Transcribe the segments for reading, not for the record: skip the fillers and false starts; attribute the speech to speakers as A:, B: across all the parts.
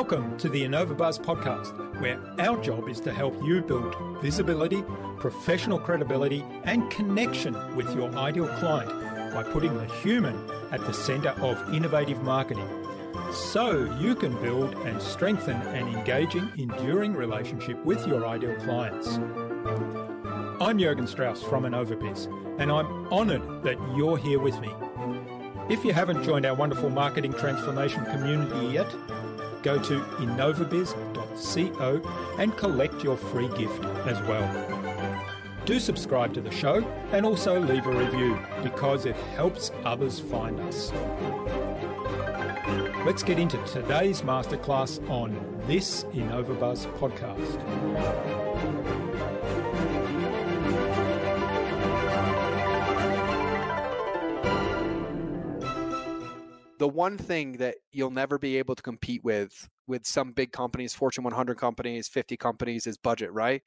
A: Welcome to the InnovaBuzz Podcast, where our job is to help you build visibility, professional credibility, and connection with your ideal client by putting the human at the center of innovative marketing, so you can build and strengthen an engaging, enduring relationship with your ideal clients. I'm Jürgen Strauss from InnovaBuzz, and I'm honored that you're here with me. If you haven't joined our wonderful marketing transformation community yet, go to innovabiz.co and collect your free gift as well. Do subscribe to the show and also leave a review because it helps others find us. Let's get into today's masterclass on this InnovaBuzz podcast.
B: The one thing that you'll never be able to compete with some big companies, Fortune 100 companies, 50 companies, is budget, right?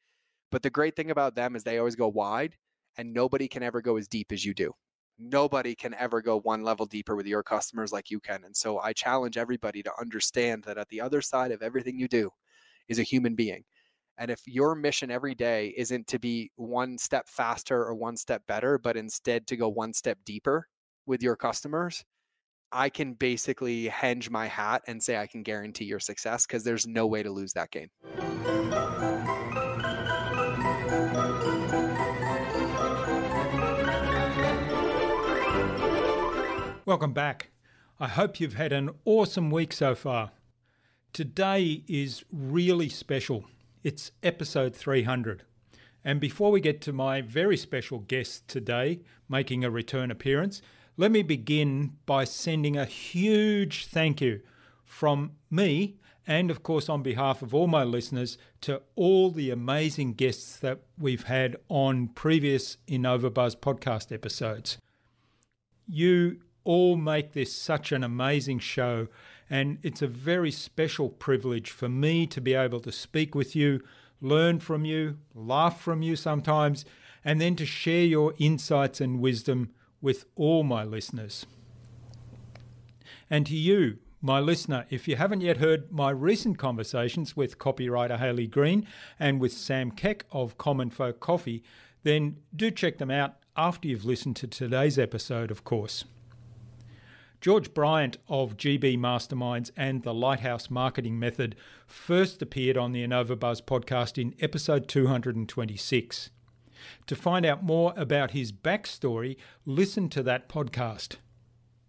B: But the great thing about them is they always go wide, and nobody can ever go as deep as you do. Nobody can ever go one level deeper with your customers like you can. And so I challenge everybody to understand that at the other side of everything you do is a human being. And if your mission every day isn't to be one step faster or one step better, but instead to go one step deeper with your customers, I can basically henge my hat and say I can guarantee your success, because there's no way to lose that game.
A: Welcome back. I hope you've had an awesome week so far. Today is really special. It's episode 300. And before we get to my very special guest today making a return appearance, let me begin by sending a huge thank you from me and, of course, on behalf of all my listeners, to all the amazing guests that we've had on previous InnovaBuzz podcast episodes. You all make this such an amazing show, and it's a very special privilege for me to be able to speak with you, learn from you, laugh from you sometimes, and then to share your insights and wisdom with all my listeners. And to you, my listener, if you haven't yet heard my recent conversations with copywriter Hayley Green and with Sam Keck of Common Folk Coffee, then do check them out after you've listened to today's episode, of course. George Bryant of GB Masterminds and the Lighthouse marketing method first appeared on the InnovaBuzz podcast in episode 226. To find out more about his backstory, listen to that podcast.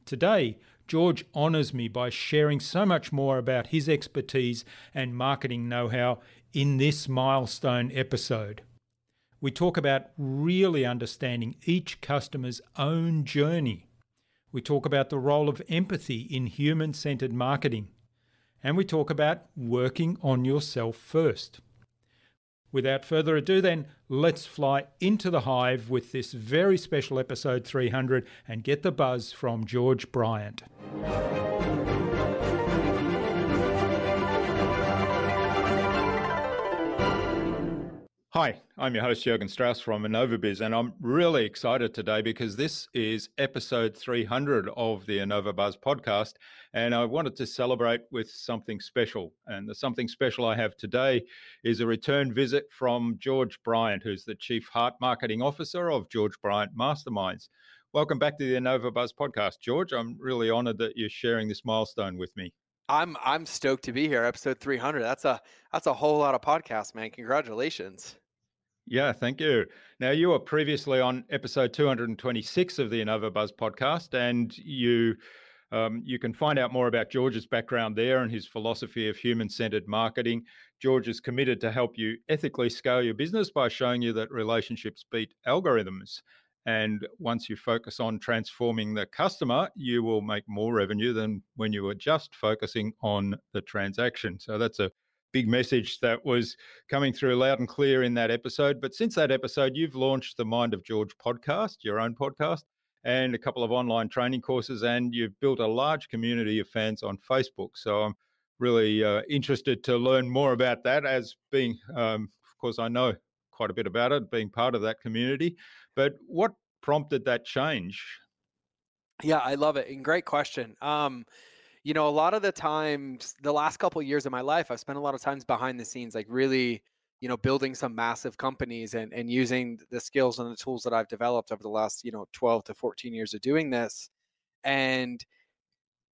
A: Today, George honours me by sharing so much more about his expertise and marketing know-how in this milestone episode. We talk about really understanding each customer's own journey. We talk about the role of empathy in human-centered marketing. And we talk about working on yourself first. Without further ado then, let's fly into the hive with this very special episode 300 and get the buzz from George Bryant. Hi, I'm your host Jürgen Strauss from InnovaBuzz, and I'm really excited today because this is episode 300 of the InnovaBuzz podcast, and I wanted to celebrate with something special. And the something special I have today is a return visit from George Bryant, who's the Chief Heart Marketing Officer of George Bryant Masterminds. Welcome back to the InnovaBuzz podcast, George. I'm really honored that you're sharing this milestone with me.
B: I'm stoked to be here. Episode 300. That's a whole lot of podcasts, man. Congratulations.
A: Yeah, thank you. Now, you were previously on episode 226 of the InnovaBuzz podcast, and you can find out more about George's background there and his philosophy of human-centered marketing. George is committed to help you ethically scale your business by showing you that relationships beat algorithms. And once you focus on transforming the customer, you will make more revenue than when you were just focusing on the transaction. So that's a big message that was coming through loud and clear in that episode. But since that episode, you've launched the Mind of George podcast, your own podcast, and a couple of online training courses, and you've built a large community of fans on Facebook. So I'm really interested to learn more about that, as being, of course, I know quite a bit about it, being part of that community. But what prompted that change?
B: Yeah, I love it. And great question. A lot of the times, the last couple of years of my life, I've spent a lot of times behind the scenes, like really, building some massive companies and using the skills and the tools that I've developed over the last, 12 to 14 years of doing this. And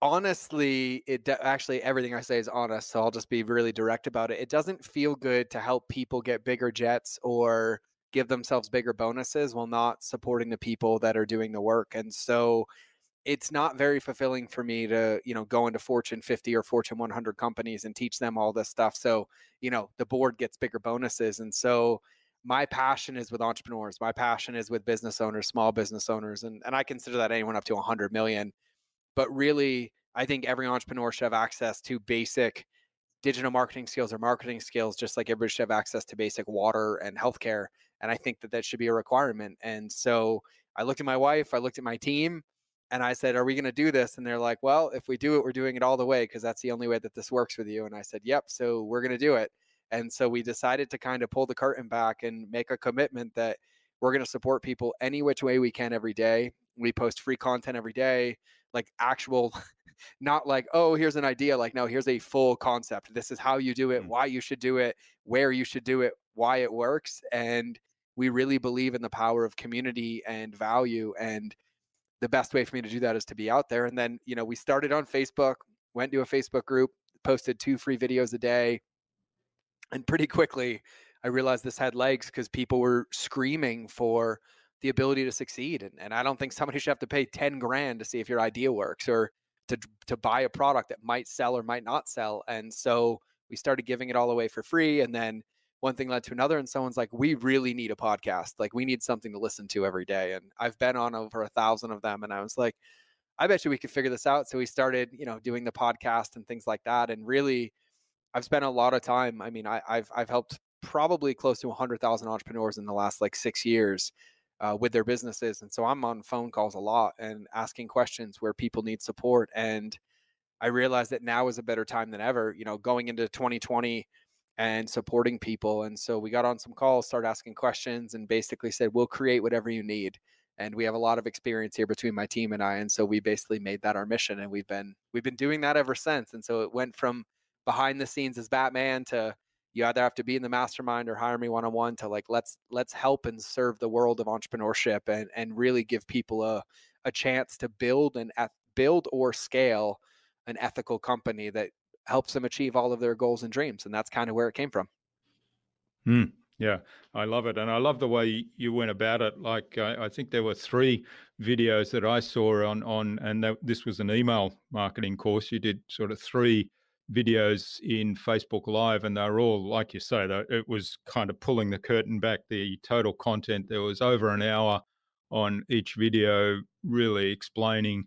B: honestly, actually everything I say is honest, so I'll just be really direct about it. It doesn't feel good to help people get bigger jets or give themselves bigger bonuses while not supporting the people that are doing the work. And so it's not very fulfilling for me to, go into Fortune 50 or Fortune 100 companies and teach them all this stuff. So, the board gets bigger bonuses. And so my passion is with entrepreneurs. My passion is with business owners, small business owners. And I consider that anyone up to 100 million. But really, I think every entrepreneur should have access to basic digital marketing skills or marketing skills, just like everybody should have access to basic water and healthcare. And I think that should be a requirement. And so I looked at my wife, I looked at my team, and I said, "Are we going to do this?" And they're like, "Well, if we do it, we're doing it all the way because that's the only way that this works with you." And I said, "Yep, so we're going to do it." And so we decided to kind of pull the curtain back and make a commitment that we're going to support people any which way we can every day. We post free content every day, like actual, not like, oh, here's an idea. Like, no, here's a full concept. This is how you do it, why you should do it, where you should do it, why it works. And we really believe in the power of community and value. And the best way for me to do that is to be out there. And then, we started on Facebook, went to a Facebook group, posted 2 free videos a day. And pretty quickly, I realized this had legs because people were screaming for the ability to succeed. And I don't think somebody should have to pay 10 grand to see if your idea works or to buy a product that might sell or might not sell. And so we started giving it all away for free. And then one thing led to another. And someone's like, we really need a podcast. Like, we need something to listen to every day. And I've been on over 1,000 of them. And I was like, I bet you we could figure this out. So we started, doing the podcast and things like that. And really, I've spent a lot of time. I mean, I've helped probably close to 100,000 entrepreneurs in the last like 6 years with their businesses, and so I'm on phone calls a lot and asking questions where people need support. And I realized that now is a better time than ever. Going into 2020 and supporting people. And so we got on some calls, started asking questions, and basically said, "We'll create whatever you need." And we have a lot of experience here between my team and I, and so we basically made that our mission, and we've been doing that ever since. And so it went from behind the scenes as Batman to you either have to be in the mastermind or hire me one-on-one to like let's help and serve the world of entrepreneurship and really give people a chance to build or scale an ethical company that helps them achieve all of their goals and dreams. And that's kind of where it came from.
A: Yeah, I love it. And I love the way you went about it. Like, I think there were 3 videos that I saw and this was an email marketing course. You did sort of 3 videos in Facebook Live, and they were all, like you say, it was kind of pulling the curtain back. The total content, there was over an hour on each video, really explaining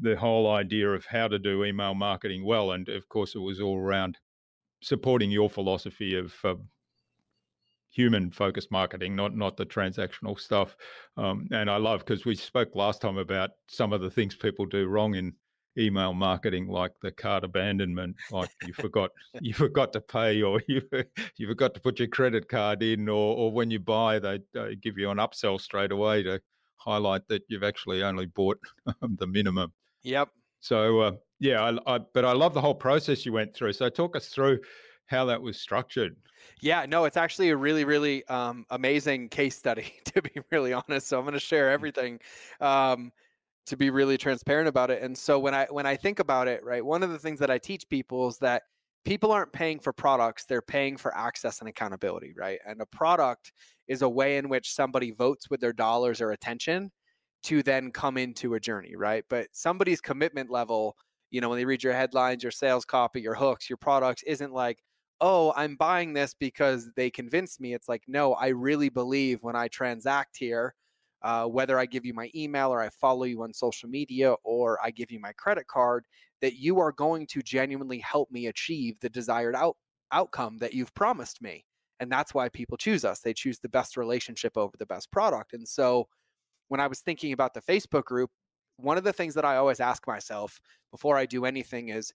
A: the whole idea of how to do email marketing well. And of course, it was all around supporting your philosophy of human focused marketing, not the transactional stuff. And I love, because we spoke last time about some of the things people do wrong in email marketing, like the cart abandonment, like you forgot to pay, or you forgot to put your credit card in, or when you buy, they give you an upsell straight away to highlight that you've actually only bought the minimum.
B: Yep.
A: So but I love the whole process you went through. So talk us through how that was structured.
B: Yeah, no, it's actually a really, really amazing case study, to be really honest. So I'm going to share everything to be really transparent about it. And so when I think about it, right, one of the things that I teach people is that people aren't paying for products, they're paying for access and accountability, right? And a product is a way in which somebody votes with their dollars or attention to then come into a journey, right? But somebody's commitment level, when they read your headlines, your sales copy, your hooks, your products, isn't like, oh, I'm buying this because they convinced me. It's like, no, I really believe when I transact here, whether I give you my email or I follow you on social media or I give you my credit card, that you are going to genuinely help me achieve the desired outcome that you've promised me. And that's why people choose us. They choose the best relationship over the best product. And so when I was thinking about the Facebook group, one of the things that I always ask myself before I do anything is,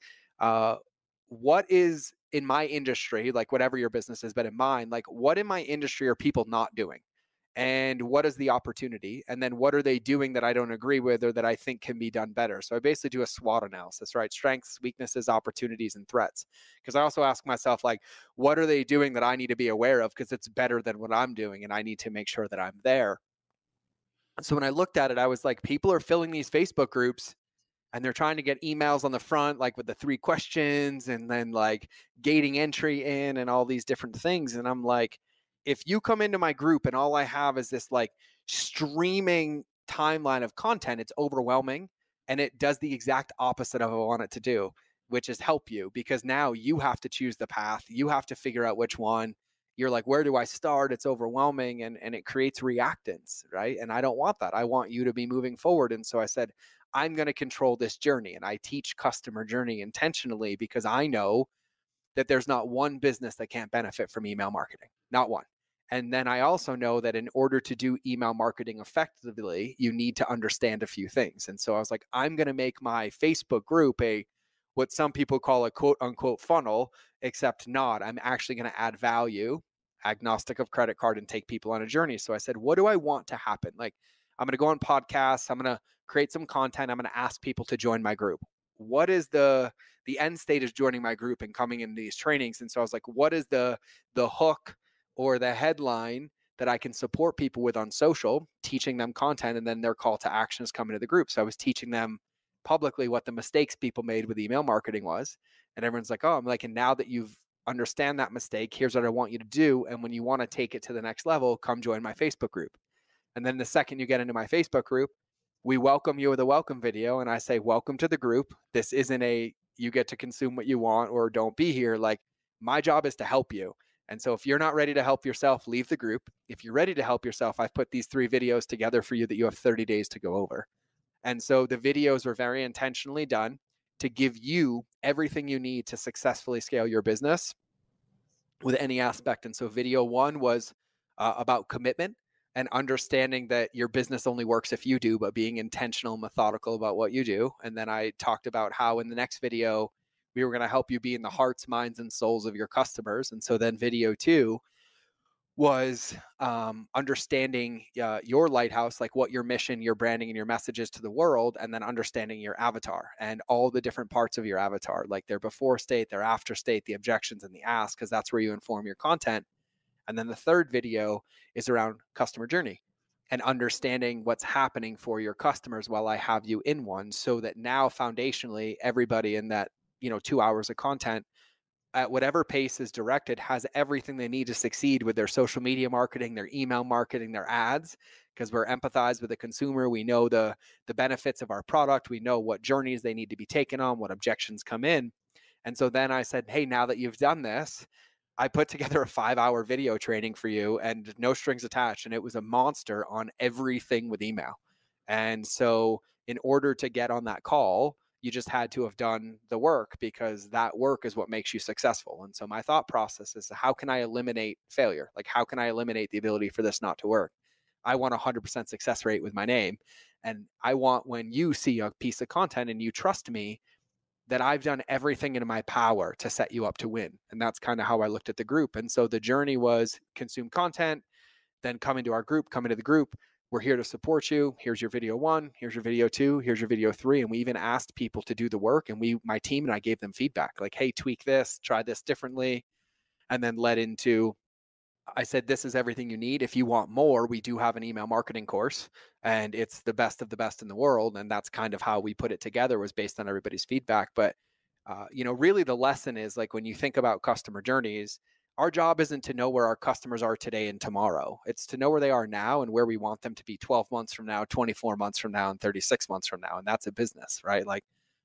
B: what is in my industry, like whatever your business is, but in mine, like what in my industry are people not doing? and what is the opportunity, and then what are they doing that I don't agree with or that I think can be done better. So I basically do a SWOT analysis, right? Strengths, weaknesses, opportunities, and threats. Because I also ask myself, like, what are they doing that I need to be aware of because it's better than what I'm doing, and I need to make sure that I'm there. So when I looked at it, I was like, people are filling these Facebook groups and they're trying to get emails on the front, like with the 3 questions and then like gating entry in and all these different things. And I'm like, if you come into my group and all I have is this like streaming timeline of content, it's overwhelming and it does the exact opposite of what I want it to do, which is help you, because now you have to choose the path. You have to figure out which one. You're like, where do I start? It's overwhelming and it creates reactance, right? And I don't want that. I want you to be moving forward. And so I said, I'm going to control this journey. And I teach customer journey intentionally because I know that there's not one business that can't benefit from email marketing, not one. And then I also know that in order to do email marketing effectively, you need to understand a few things. And so I was like, I'm going to make my Facebook group what some people call a quote unquote funnel, except not. I'm actually going to add value, agnostic of credit card, and take people on a journey. So I said, what do I want to happen? Like, I'm going to go on podcasts. I'm going to create some content. I'm going to ask people to join my group. What is the end state is joining my group and coming in these trainings? And so I was like, what is the hook or the headline that I can support people with on social, teaching them content, and then their call to action is coming to the group. So I was teaching them publicly what the mistakes people made with email marketing was. And everyone's like, oh, I'm like, and now that you've understand that mistake, here's what I want you to do. And when you want to take it to the next level, come join my Facebook group. And then the second you get into my Facebook group, we welcome you with a welcome video. And I say, welcome to the group. This isn't a, you get to consume what you want or don't be here. Like, my job is to help you. And so if you're not ready to help yourself, leave the group. If you're ready to help yourself, I've put these 3 videos together for you that you have 30 days to go over. And so the videos were very intentionally done to give you everything you need to successfully scale your business with any aspect. And so video 1 was about commitment and understanding that your business only works if you do, but being intentional and methodical about what you do. And then I talked about how in the next video, we were going to help you be in the hearts, minds, and souls of your customers. And so then video 2 was understanding your lighthouse, like what your mission, your branding, and your message is to the world, and then understanding your avatar and all the different parts of your avatar, like their before state, their after state, the objections and the ask, because that's where you inform your content. And then the third video is around customer journey and understanding what's happening for your customers while I have you in one, so that now foundationally, everybody in that 2 hours of content at whatever pace is directed has everything they need to succeed with their social media marketing, their email marketing, their ads, because we're empathized with the consumer. We know the benefits of our product. We know what journeys they need to be taken on, what objections come in. And so then I said, hey, now that you've done this, I put together a 5-hour video training for you and no strings attached. And it was a monster on everything with email. And so in order to get on that call, you just had to have done the work, because that work is what makes you successful. And so my thought process is, how can I eliminate failure? Like, how can I eliminate the ability for this not to work? I want 100% success rate with my name. And I want, when you see a piece of content and you trust me, that I've done everything in my power to set you up to win. And that's kind of how I looked at the group. And so the journey was consume content, then come into our group, come into the group. We're here to support you. Here's your video 1. Here's your video 2. Here's your video 3. And we even asked people to do the work. And my team and I gave them feedback like, hey, tweak this, try this differently. And then led into, I said, this is everything you need. If you want more, we do have an email marketing course, and it's the best of the best in the world. And that's kind of how we put it together, was based on everybody's feedback. But, really the lesson is, like, when you think about customer journeys, our job isn't to know where our customers are today and tomorrow. It's to know where they are now and where we want them to be 12 months from now, 24 months from now, and 36 months from now. And that's a business, right? Like,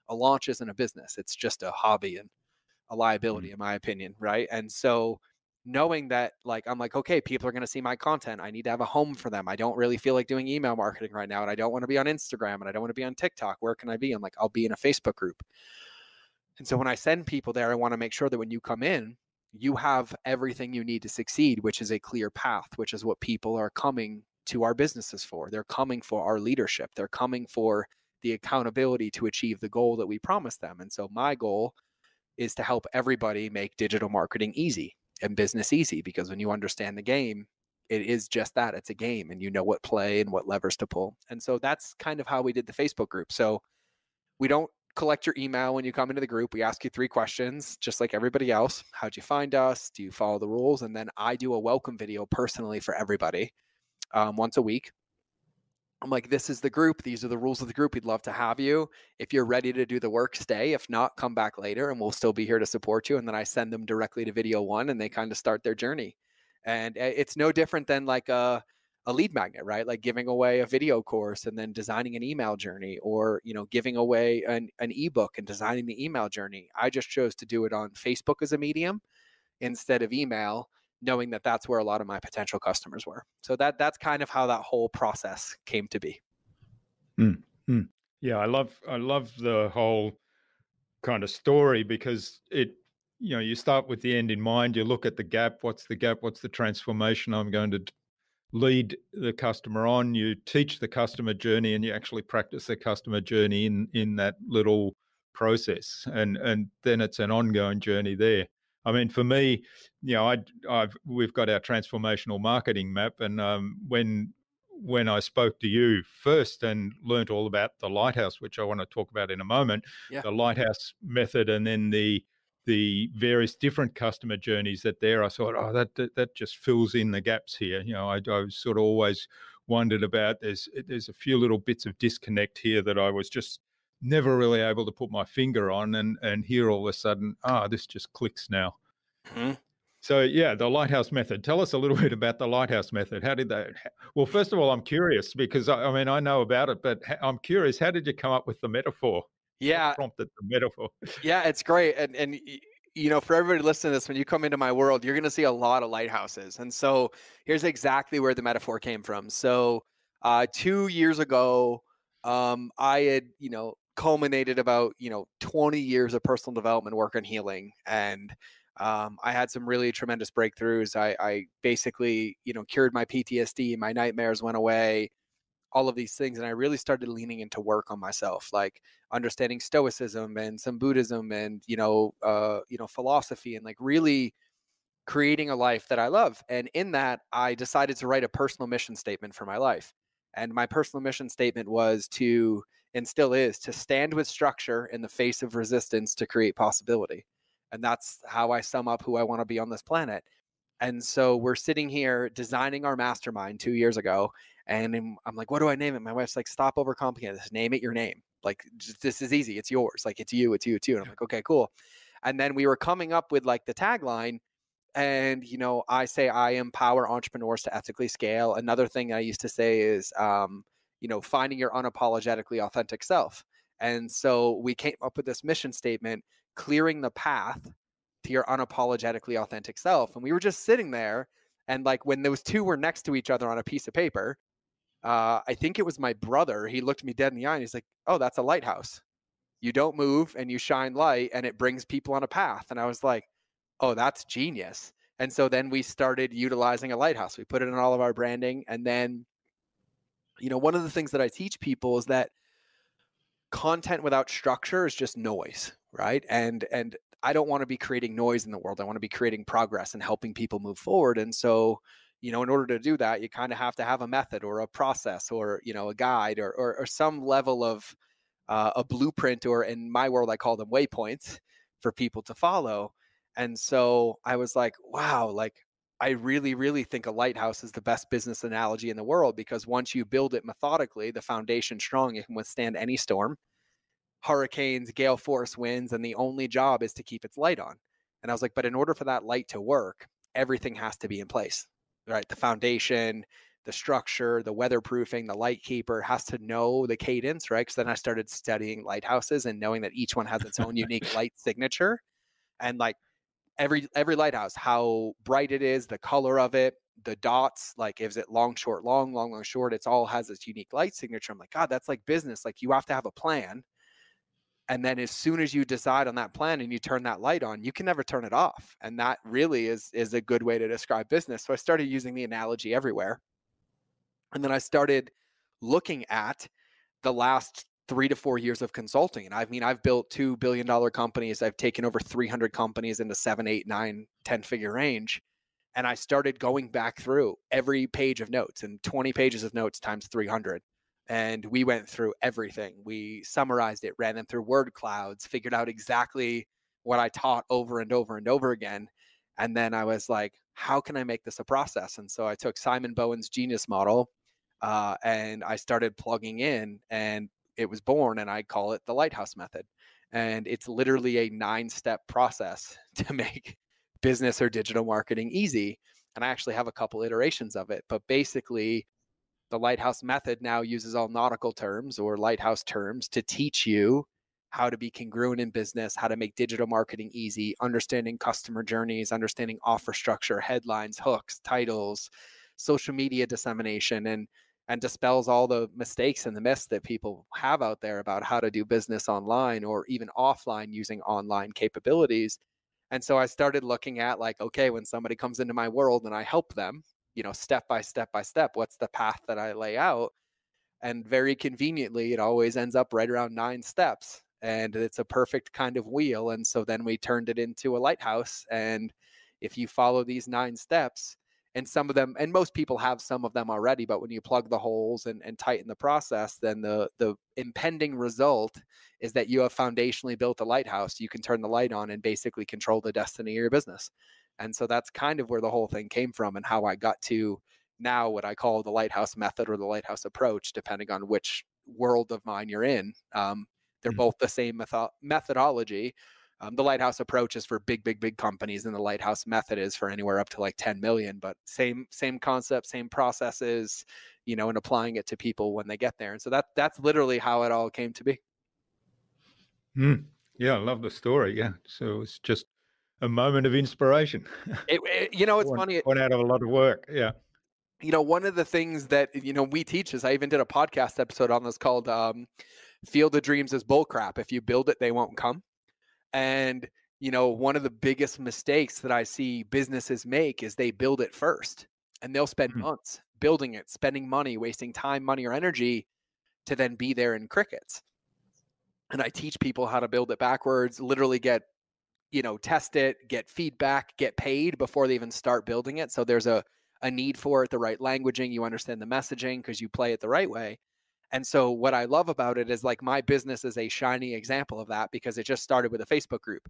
B: a launch isn't a business. It's just a hobby and a liability, in my opinion, right? And so knowing that, like, I'm like, okay, people are going to see my content. I need to have a home for them. I don't really feel like doing email marketing right now. And I don't want to be on Instagram, and I don't want to be on TikTok. Where can I be? I'm like, I'll be in a Facebook group. And so when I send people there, I want to make sure that when you come in, you have everything you need to succeed, which is a clear path, which is what people are coming to our businesses for. They're coming for our leadership. They're coming for the accountability to achieve the goal that we promised them. And so my goal is to help everybody make digital marketing easy and business easy, because when you understand the game, it is just that. It's a game, and you know what play and what levers to pull. And so that's kind of how we did the Facebook group. So we don't collect your email when you come into the group. We ask you 3 questions, just like everybody else. How'd you find us? Do you follow the rules? And then I do a welcome video personally for everybody once a week. I'm like, this is the group. These are the rules of the group. We'd love to have you. If you're ready to do the work, stay. If not, come back later and we'll still be here to support you. And then I send them directly to video 1 and they kind of start their journey. And it's no different than like a lead magnet, right? Like giving away a video course and then designing an email journey, or, giving away an ebook and designing the email journey. I just chose to do it on Facebook as a medium instead of email, knowing that that's where a lot of my potential customers were. So that's kind of how that whole process came to be.
A: Mm-hmm. Yeah, I love the whole kind of story, because you start with the end in mind. You look at the gap. What's the gap? What's the transformation I'm going to lead the customer on? You teach the customer journey, and you actually practice the customer journey in that little process, and then it's an ongoing journey there. I mean, for me, we've got our transformational marketing map, and when I spoke to you first and learnt all about the Lighthouse, which I want to talk about in a moment, the Lighthouse method, and then the various different customer journeys I thought, that just fills in the gaps here. I sort of always wondered about, there's a few little bits of disconnect here that I was just never really able to put my finger on, and here all of a sudden, this just clicks now.
B: Mm-hmm.
A: So yeah, the Lighthouse method. Tell us a little bit about the Lighthouse method. How did that? Well, first of all, I'm curious, because I know about it, but I'm curious, how did you come up with the metaphor?
B: Yeah.
A: What prompted the metaphor?
B: Yeah, it's great. And for everybody listening to this, when you come into my world, you're going to see a lot of lighthouses. And so here's exactly where the metaphor came from. So 2 years ago, I had, culminated about, 20 years of personal development work on healing. And I had some really tremendous breakthroughs. I basically, cured my PTSD, my nightmares went away, all of these things. And I really started leaning into work on myself, like understanding Stoicism and some Buddhism and, philosophy, and like really creating a life that I love. And in that, I decided to write a personal mission statement for my life. And my personal mission statement was to, and still is, to stand with structure in the face of resistance to create possibility. And that's how I sum up who I want to be on this planet. And so we're sitting here designing our mastermind 2 years ago. And I'm like, what do I name it? My wife's like, stop overcomplicating this. Name it your name. Like, this is easy. It's yours. Like, it's you. And I'm like, okay, cool. And then we were coming up with like the tagline. And, I say, I empower entrepreneurs to ethically scale. Another thing I used to say is, finding your unapologetically authentic self. And so we came up with this mission statement, clearing the path to your unapologetically authentic self. And we were just sitting there, and like when those two were next to each other on a piece of paper, I think it was my brother, he looked me dead in the eye and he's like, oh, that's a lighthouse. You don't move and you shine light and it brings people on a path. And I was like, oh, that's genius. And so then we started utilizing a lighthouse. We put it in all of our branding. And then, one of the things that I teach people is that content without structure is just noise, right? And I don't want to be creating noise in the world. I want to be creating progress and helping people move forward. And so, in order to do that, you kind of have to have a method or a process or, a guide or some level of a blueprint, or in my world, I call them waypoints for people to follow. And so I was like, wow, like I really, really think a lighthouse is the best business analogy in the world, because once you build it methodically, the foundation strong, it can withstand any storm, hurricanes, gale force winds, and the only job is to keep its light on. And I was like, but in order for that light to work, everything has to be in place, right? The foundation, the structure, the weatherproofing, the light keeper has to know the cadence, right? Because then I started studying lighthouses and knowing that each one has its own unique light signature. And like every lighthouse, how bright it is, the color of it, the dots, like is it long, short, long, long, long, short, it's all has its unique light signature. I'm like, God, that's like business. Like you have to have a plan. And then as soon as you decide on that plan and you turn that light on, you can never turn it off. And that really is a good way to describe business. So I started using the analogy everywhere. And then I started looking at the last 3 to 4 years of consulting. And I've built $2 billion companies. I've taken over 300 companies into 7, 8, 9, 10 figure range. And I started going back through every page of notes, and 20 pages of notes times 300. And we went through everything. We summarized it, ran them through word clouds, figured out exactly what I taught over and over and over again. And then I was like, how can I make this a process? And so I took Simon Bowen's genius model, and I started plugging in, and it was born, and I call it the Lighthouse method. And it's literally a 9-step process to make business or digital marketing easy. And I actually have a couple iterations of it, but basically the Lighthouse method now uses all nautical terms or lighthouse terms to teach you how to be congruent in business, how to make digital marketing easy, understanding customer journeys, understanding offer structure, headlines, hooks, titles, social media dissemination, and dispels all the mistakes and the myths that people have out there about how to do business online or even offline using online capabilities. And so I started looking at like, okay, when somebody comes into my world and I help them, step by step by step, what's the path that I lay out? And very conveniently, it always ends up right around 9 steps. And it's a perfect kind of wheel. And so then we turned it into a lighthouse. And if you follow these 9 steps, and some of them, and most people have some of them already, but when you plug the holes and tighten the process, then the impending result is that you have foundationally built a lighthouse. You can turn the light on and basically control the destiny of your business. And so that's kind of where the whole thing came from and how I got to now what I call the Lighthouse method or the Lighthouse approach, depending on which world of mine you're in. They're both the same methodology. The Lighthouse approach is for big companies, and the Lighthouse method is for anywhere up to like 10 million, but same concept, same processes, and applying it to people when they get there. And so that's literally how it all came to be.
A: Yeah, I love the story. Yeah. So it's just a moment of inspiration.
B: It's funny.
A: Went out of a lot of work. Yeah.
B: One of the things that, we teach is I even did a podcast episode on this called Field of Dreams is Bullcrap. If you build it, they won't come. And, one of the biggest mistakes that I see businesses make is they build it first, and they'll spend months building it, spending money, wasting time, money, or energy to then be there in crickets. And I teach people how to build it backwards, literally get, test it, get feedback, get paid before they even start building it. So there's a need for it, the right languaging, you understand the messaging because you play it the right way. And so what I love about it is like my business is a shiny example of that because it just started with a Facebook group.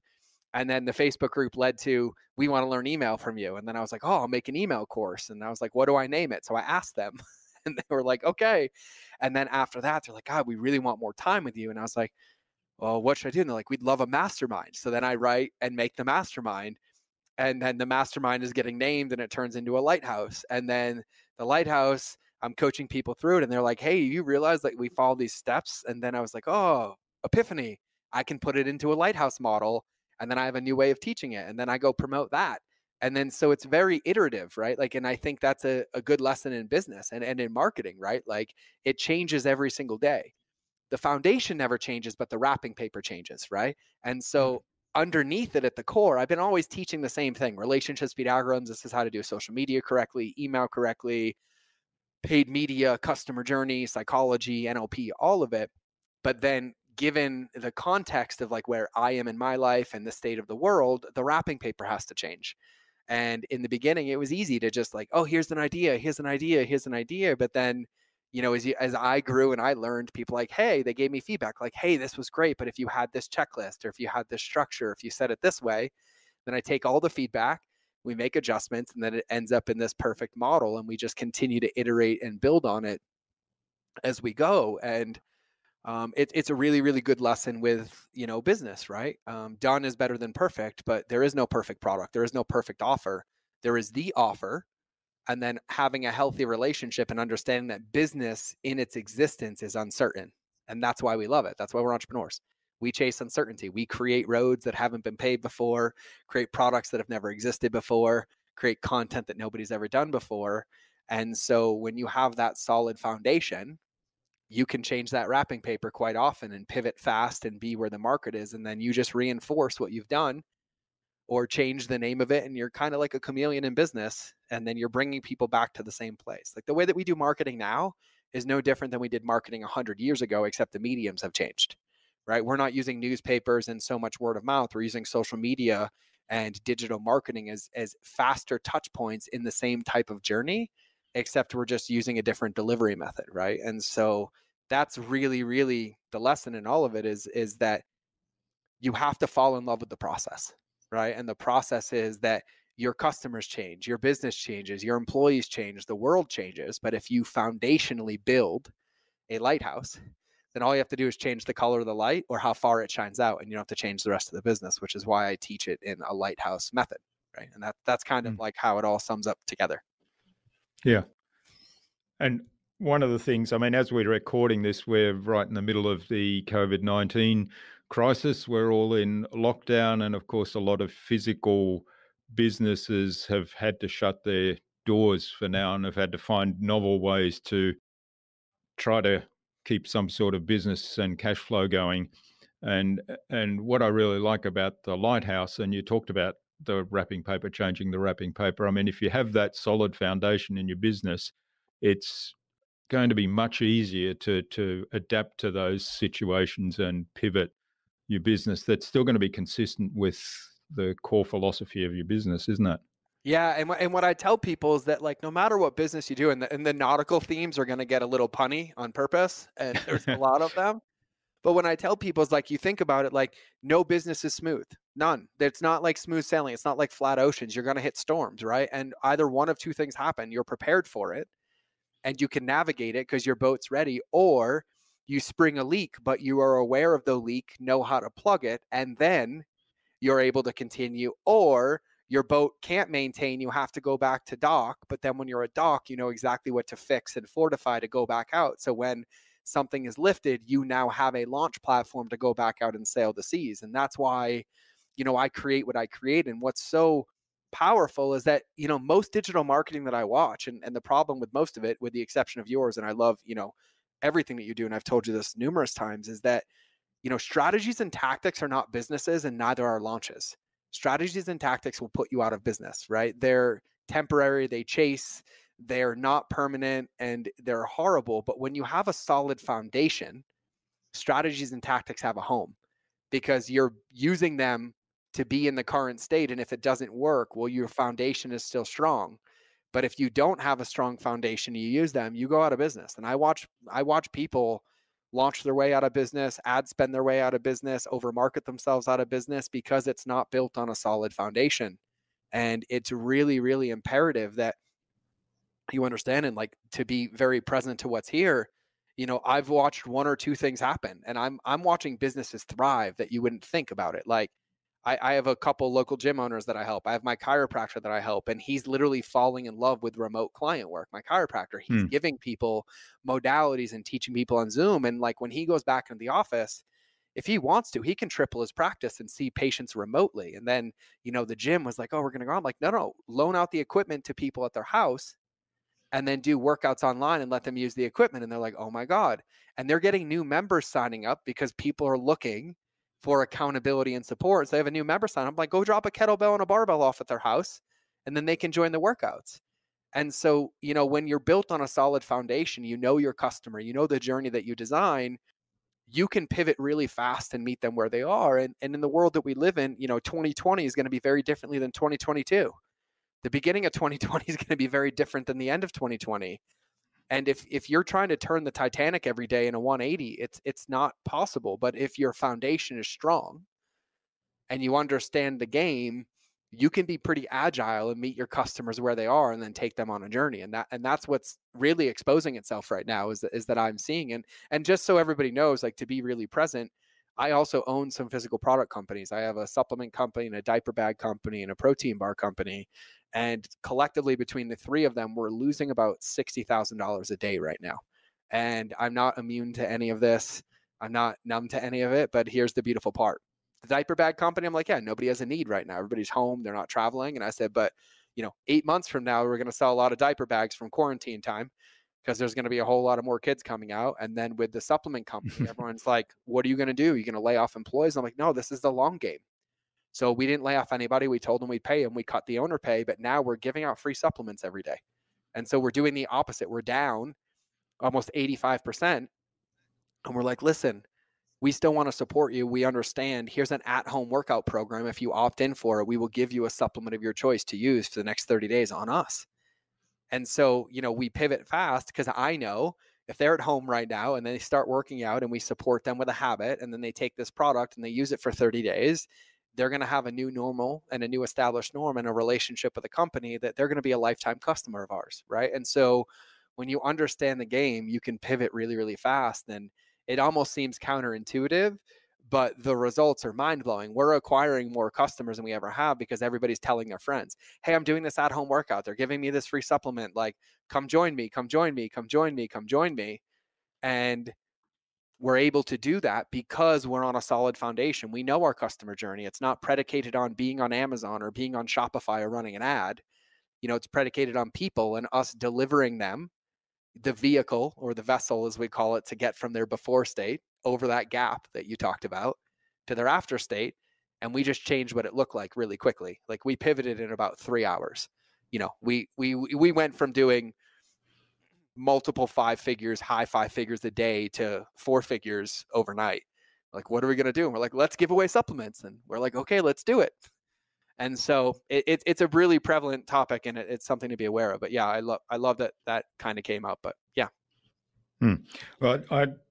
B: And then the Facebook group led to, we want to learn email from you. And then I was like, oh, I'll make an email course. And I was like, what do I name it? So I asked them and they were like, okay. And then after that, they're like, God, we really want more time with you. And I was like, well, what should I do? And they're like, we'd love a mastermind. So then I write and make the mastermind. And then the mastermind is getting named and it turns into a lighthouse. And then the lighthouse, I'm coaching people through it. And they're like, hey, you realize like we follow these steps? And then I was like, oh, epiphany. I can put it into a lighthouse model. And then I have a new way of teaching it. And then I go promote that. And then so it's very iterative, right? Like, and I think that's a good lesson in business and in marketing, right? Like it changes every single day. The foundation never changes, but the wrapping paper changes, right? And so underneath it at the core, I've been always teaching the same thing: relationship speed algorithms. This is how to do social media correctly, email correctly, paid media, customer journey, psychology, NLP, all of it. But then given the context of like where I am in my life and the state of the world, the wrapping paper has to change. And in the beginning, it was easy to just like, oh, here's an idea, here's an idea, here's an idea. But then, as I grew and I learned, people like, hey, they gave me feedback like, hey, this was great, but if you had this checklist or if you had this structure, if you said it this way, then I take all the feedback, we make adjustments, and then it ends up in this perfect model. And we just continue to iterate and build on it as we go. And it's a really, really good lesson with, business, right? Done is better than perfect, but there is no perfect product. There is no perfect offer. There is the offer. And then having a healthy relationship and understanding that business in its existence is uncertain. And that's why we love it. That's why we're entrepreneurs. We chase uncertainty. We create roads that haven't been paved before, create products that have never existed before, create content that nobody's ever done before. And so when you have that solid foundation, you can change that wrapping paper quite often and pivot fast and be where the market is. And then you just reinforce what you've done or change the name of it. And you're kind of like a chameleon in business. And then you're bringing people back to the same place. Like the way that we do marketing now is no different than we did marketing 100 years ago, except the mediums have changed, right? We're not using newspapers and so much word of mouth. We're using social media and digital marketing as faster touch points in the same type of journey, except we're just using a different delivery method, right? And so that's really, really the lesson in all of it is that you have to fall in love with the process, right? And the process is that your customers change, your business changes, your employees change, the world changes. But if you foundationally build a lighthouse, then all you have to do is change the color of the light or how far it shines out, and you don't have to change the rest of the business, which is why I teach it in a lighthouse method, right? And that's kind of like how it all sums up together.
A: Yeah. And one of the things, I mean, as we're recording this, we're right in the middle of the COVID-19 crisis. We're all in lockdown. And of course, a lot of physical businesses have had to shut their doors for now and have had to find novel ways to try to keep some sort of business and cash flow going. And what I really like about the Lighthouse, and you talked about the wrapping paper, changing the wrapping paper. I mean, if you have that solid foundation in your business, it's going to be much easier to adapt to those situations and pivot your business. That's still going to be consistent with the core philosophy of your business, isn't it?
B: Yeah, and what I tell people is that, like, no matter what business you do, and the nautical themes are going to get a little punny on purpose, and there's a lot of them. But when I tell people, it's like, you think about it, like, no business is smooth. None. It's not like smooth sailing. It's not like flat oceans. You're going to hit storms, right? And either one of two things happen. You're prepared for it and you can navigate it because your boat's ready, or you spring a leak, but you are aware of the leak, know how to plug it, and then you're able to continue. Or your boat can't maintain, you have to go back to dock, but then when you're at dock, you know exactly what to fix and fortify to go back out. So when something is lifted, you now have a launch platform to go back out and sail the seas. And that's why, I create what I create. And what's so powerful is that, most digital marketing that I watch, and the problem with most of it, with the exception of yours, and I love, everything that you do, and I've told you this numerous times, is that, strategies and tactics are not businesses, and neither are launches. Strategies and tactics will put you out of business, right? They're temporary, they chase, they're not permanent, and they're horrible. But when you have a solid foundation, strategies and tactics have a home because you're using them to be in the current state. And if it doesn't work, well, your foundation is still strong. But if you don't have a strong foundation, you use them, you go out of business. And I watch people launch their way out of business, ad spend their way out of business, overmarket themselves out of business because it's not built on a solid foundation. And it's really, really imperative that you understand, and like, to be very present to what's here. I've watched one or two things happen, and I'm watching businesses thrive that you wouldn't think about it. Like, I have a couple local gym owners that I help. I have my chiropractor that I help, and he's literally falling in love with remote client work. My chiropractor, he's giving people modalities and teaching people on Zoom. And like, when he goes back into the office, if he wants to, he can triple his practice and see patients remotely. And then, the gym was like, oh, we're going to go on. I'm like, no, loan out the equipment to people at their house and then do workouts online and let them use the equipment. And they're like, oh my God. And they're getting new members signing up because people are looking for accountability and support. So they have a new member sign up. I'm like, go drop a kettlebell and a barbell off at their house, and then they can join the workouts. And so, when you're built on a solid foundation, your customer, the journey that you design, you can pivot really fast and meet them where they are. And in the world that we live in, 2020 is going to be very differently than 2022. The beginning of 2020 is going to be very different than the end of 2020. And if you're trying to turn the Titanic every day in a 180, it's not possible. But if your foundation is strong and you understand the game, you can be pretty agile and meet your customers where they are and then take them on a journey. And that's what's really exposing itself right now is that I'm seeing. And just so everybody knows, like, to be really present, I also own some physical product companies. I have a supplement company and a diaper bag company and a protein bar company. And collectively, between the three of them, we're losing about $60,000 a day right now. And I'm not immune to any of this. I'm not numb to any of it. But here's the beautiful part. The diaper bag company, I'm like, yeah, nobody has a need right now. Everybody's home. They're not traveling. And I said, but 8 months from now, we're going to sell a lot of diaper bags from quarantine time because there's going to be a whole lot of more kids coming out. And then with the supplement company, everyone's like, what are you going to do? Are you going to lay off employees? I'm like, no, this is the long game. So we didn't lay off anybody. We told them we'd pay them. We cut the owner pay, but now we're giving out free supplements every day. And so we're doing the opposite. We're down almost 85%. And we're like, listen, we still want to support you. We understand here's an at-home workout program. If you opt in for it, we will give you a supplement of your choice to use for the next 30 days on us. And so, we pivot fast because I know if they're at home right now and they start working out and we support them with a habit, and then they take this product and they use it for 30 days, they're going to have a new normal and a new established norm and a relationship with a company that they're going to be a lifetime customer of ours, right? And so when you understand the game, you can pivot really, really fast. And it almost seems counterintuitive, but the results are mind-blowing. We're acquiring more customers than we ever have because everybody's telling their friends, hey, I'm doing this at-home workout. They're giving me this free supplement. Like, come join me, come join me, come join me, come join me. And we're able to do that because we're on a solid foundation. We know our customer journey. It's not predicated on being on Amazon or being on Shopify or running an ad. It's predicated on people and us delivering them the vehicle, or the vessel as we call it, to get from their before state over that gap that you talked about to their after state. And we just changed what it looked like really quickly. Like, we pivoted in about 3 hours. We went from doing multiple high 5 figures a day to 4 figures overnight. Like, what are we going to do? And we're like, let's give away supplements. And we're like, okay, let's do it. And so it's a really prevalent topic, and it's something to be aware of. But yeah, I love that kind of came up. But yeah.
A: Well,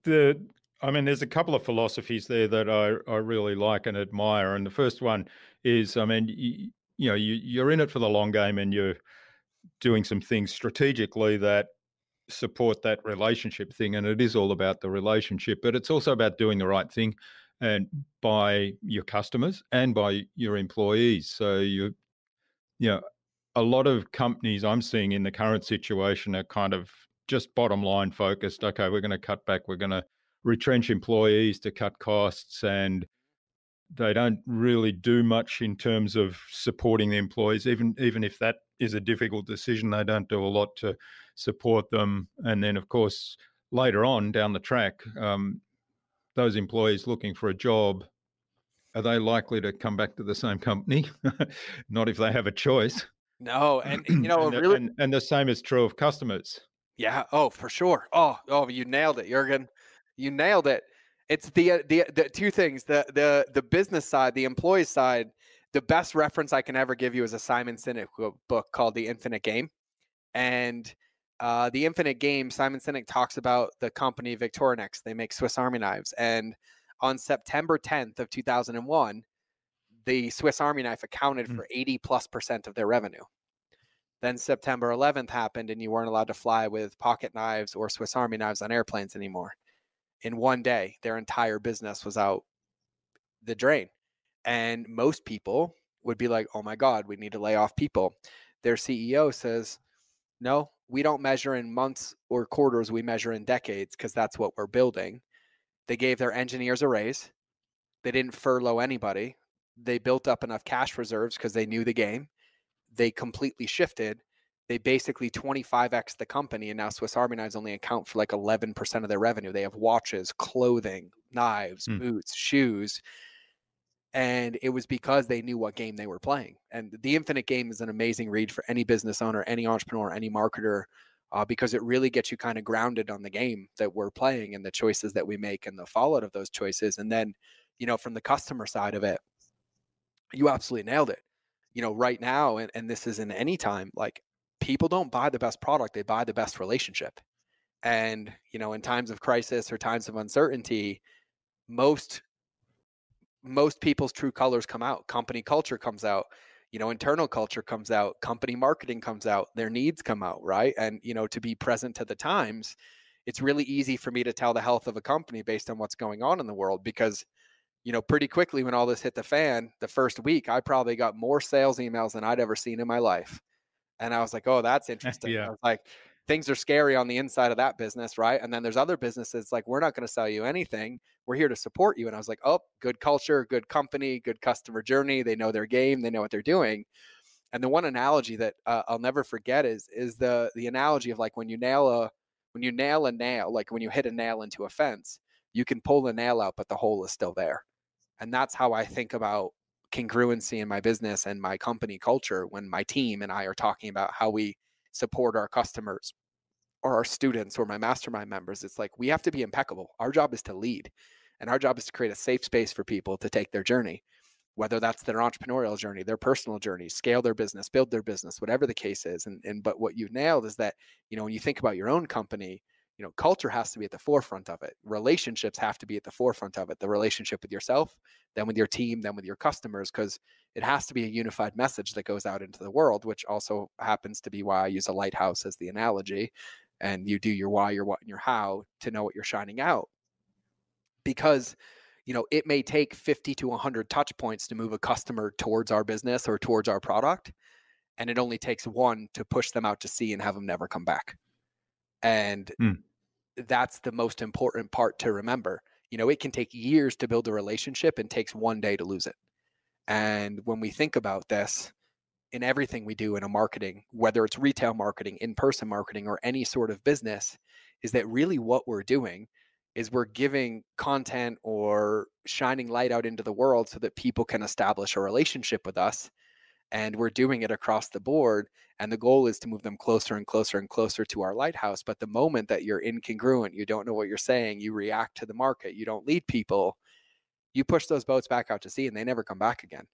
A: there's a couple of philosophies there that I really like and admire. And the first one is, you're in it for the long game, and you're doing some things strategically that support that relationship thing. And it is all about the relationship, but it's also about doing the right thing and by your customers and by your employees. So a lot of companies I'm seeing in the current situation are kind of just bottom line focused. Okay, we're going to cut back. We're going to retrench employees to cut costs, and they don't really do much in terms of supporting the employees. Even if that is a difficult decision, they don't do a lot to support them. And then, of course, later on down the track, those employees looking for a job, are they likely to come back to the same company? Not if they have a choice.
B: No, and
A: and the same is true of customers.
B: Yeah. Oh, for sure. Oh, you nailed it, Jurgen. You nailed it. It's the two things: the business side, the employee side. The best reference I can ever give you is a Simon Sinek book called The Infinite Game, and The Infinite Game. Simon Sinek talks about the company Victorinox. They make Swiss Army knives, and on September 10th of 2001, the Swiss Army knife accounted for 80+% of their revenue. Then September 11th happened, and you weren't allowed to fly with pocket knives or Swiss Army knives on airplanes anymore. In one day, their entire business was out the drain. And most people would be like, oh my God, we need to lay off people. Their CEO says, no, we don't measure in months or quarters. We measure in decades, because that's what we're building. They gave their engineers a raise. They didn't furlough anybody. They built up enough cash reserves because they knew the game. They completely shifted. They basically 25x the company, and now Swiss Army knives only account for like 11% of their revenue. They have watches, clothing, knives, boots, shoes. And it was because they knew what game they were playing. And The Infinite Game is an amazing read for any business owner, any entrepreneur, any marketer, because it really gets you kind of grounded on the game that we're playing and the choices that we make and the fallout of those choices. And then, from the customer side of it, you absolutely nailed it. Right now, and this isn't any time, like, people don't buy the best product, they buy the best relationship. And, in times of crisis or times of uncertainty, most people's true colors come out. Company culture comes out, internal culture comes out, company marketing comes out, their needs come out, right? And, to be present to the times, it's really easy for me to tell the health of a company based on what's going on in the world, because pretty quickly when all this hit the fan, the first week, I probably got more sales emails than I'd ever seen in my life. And I was like, oh, that's interesting.
A: Yeah.
B: I was like, things are scary on the inside of that business, right? And then there's other businesses like, we're not going to sell you anything. We're here to support you. And I was like, oh, good culture, good company, good customer journey. They know their game. They know what they're doing. And the one analogy that I'll never forget is the analogy of like when you nail a nail, like when you hit a nail into a fence, you can pull the nail out, but the hole is still there. And that's how I think about congruency in my business and my company culture when my team and I are talking about how we support our customers or our students or my mastermind members. It's like, we have to be impeccable. Our job is to lead. And our job is to create a safe space for people to take their journey, whether that's their entrepreneurial journey, their personal journey, scale their business, build their business, whatever the case is. But what you've nailed is that, when you think about your own company, culture has to be at the forefront of it. Relationships have to be at the forefront of it. The relationship with yourself, then with your team, then with your customers, because it has to be a unified message that goes out into the world, which also happens to be why I use a lighthouse as the analogy. And you do your why, your what, and your how to know what you're shining out. Because, it may take 50 to 100 touch points to move a customer towards our business or towards our product. And it only takes one to push them out to sea and have them never come back. And that's the most important part to remember. It can take years to build a relationship and takes one day to lose it. And when we think about this in everything we do in a marketing, whether it's retail marketing, in-person marketing, or any sort of business, is that really what we're doing is we're giving content or shining light out into the world so that people can establish a relationship with us. And we're doing it across the board. And the goal is to move them closer and closer and closer to our lighthouse. But the moment that you're incongruent, you don't know what you're saying, you react to the market, you don't lead people, you push those boats back out to sea and they never come back again.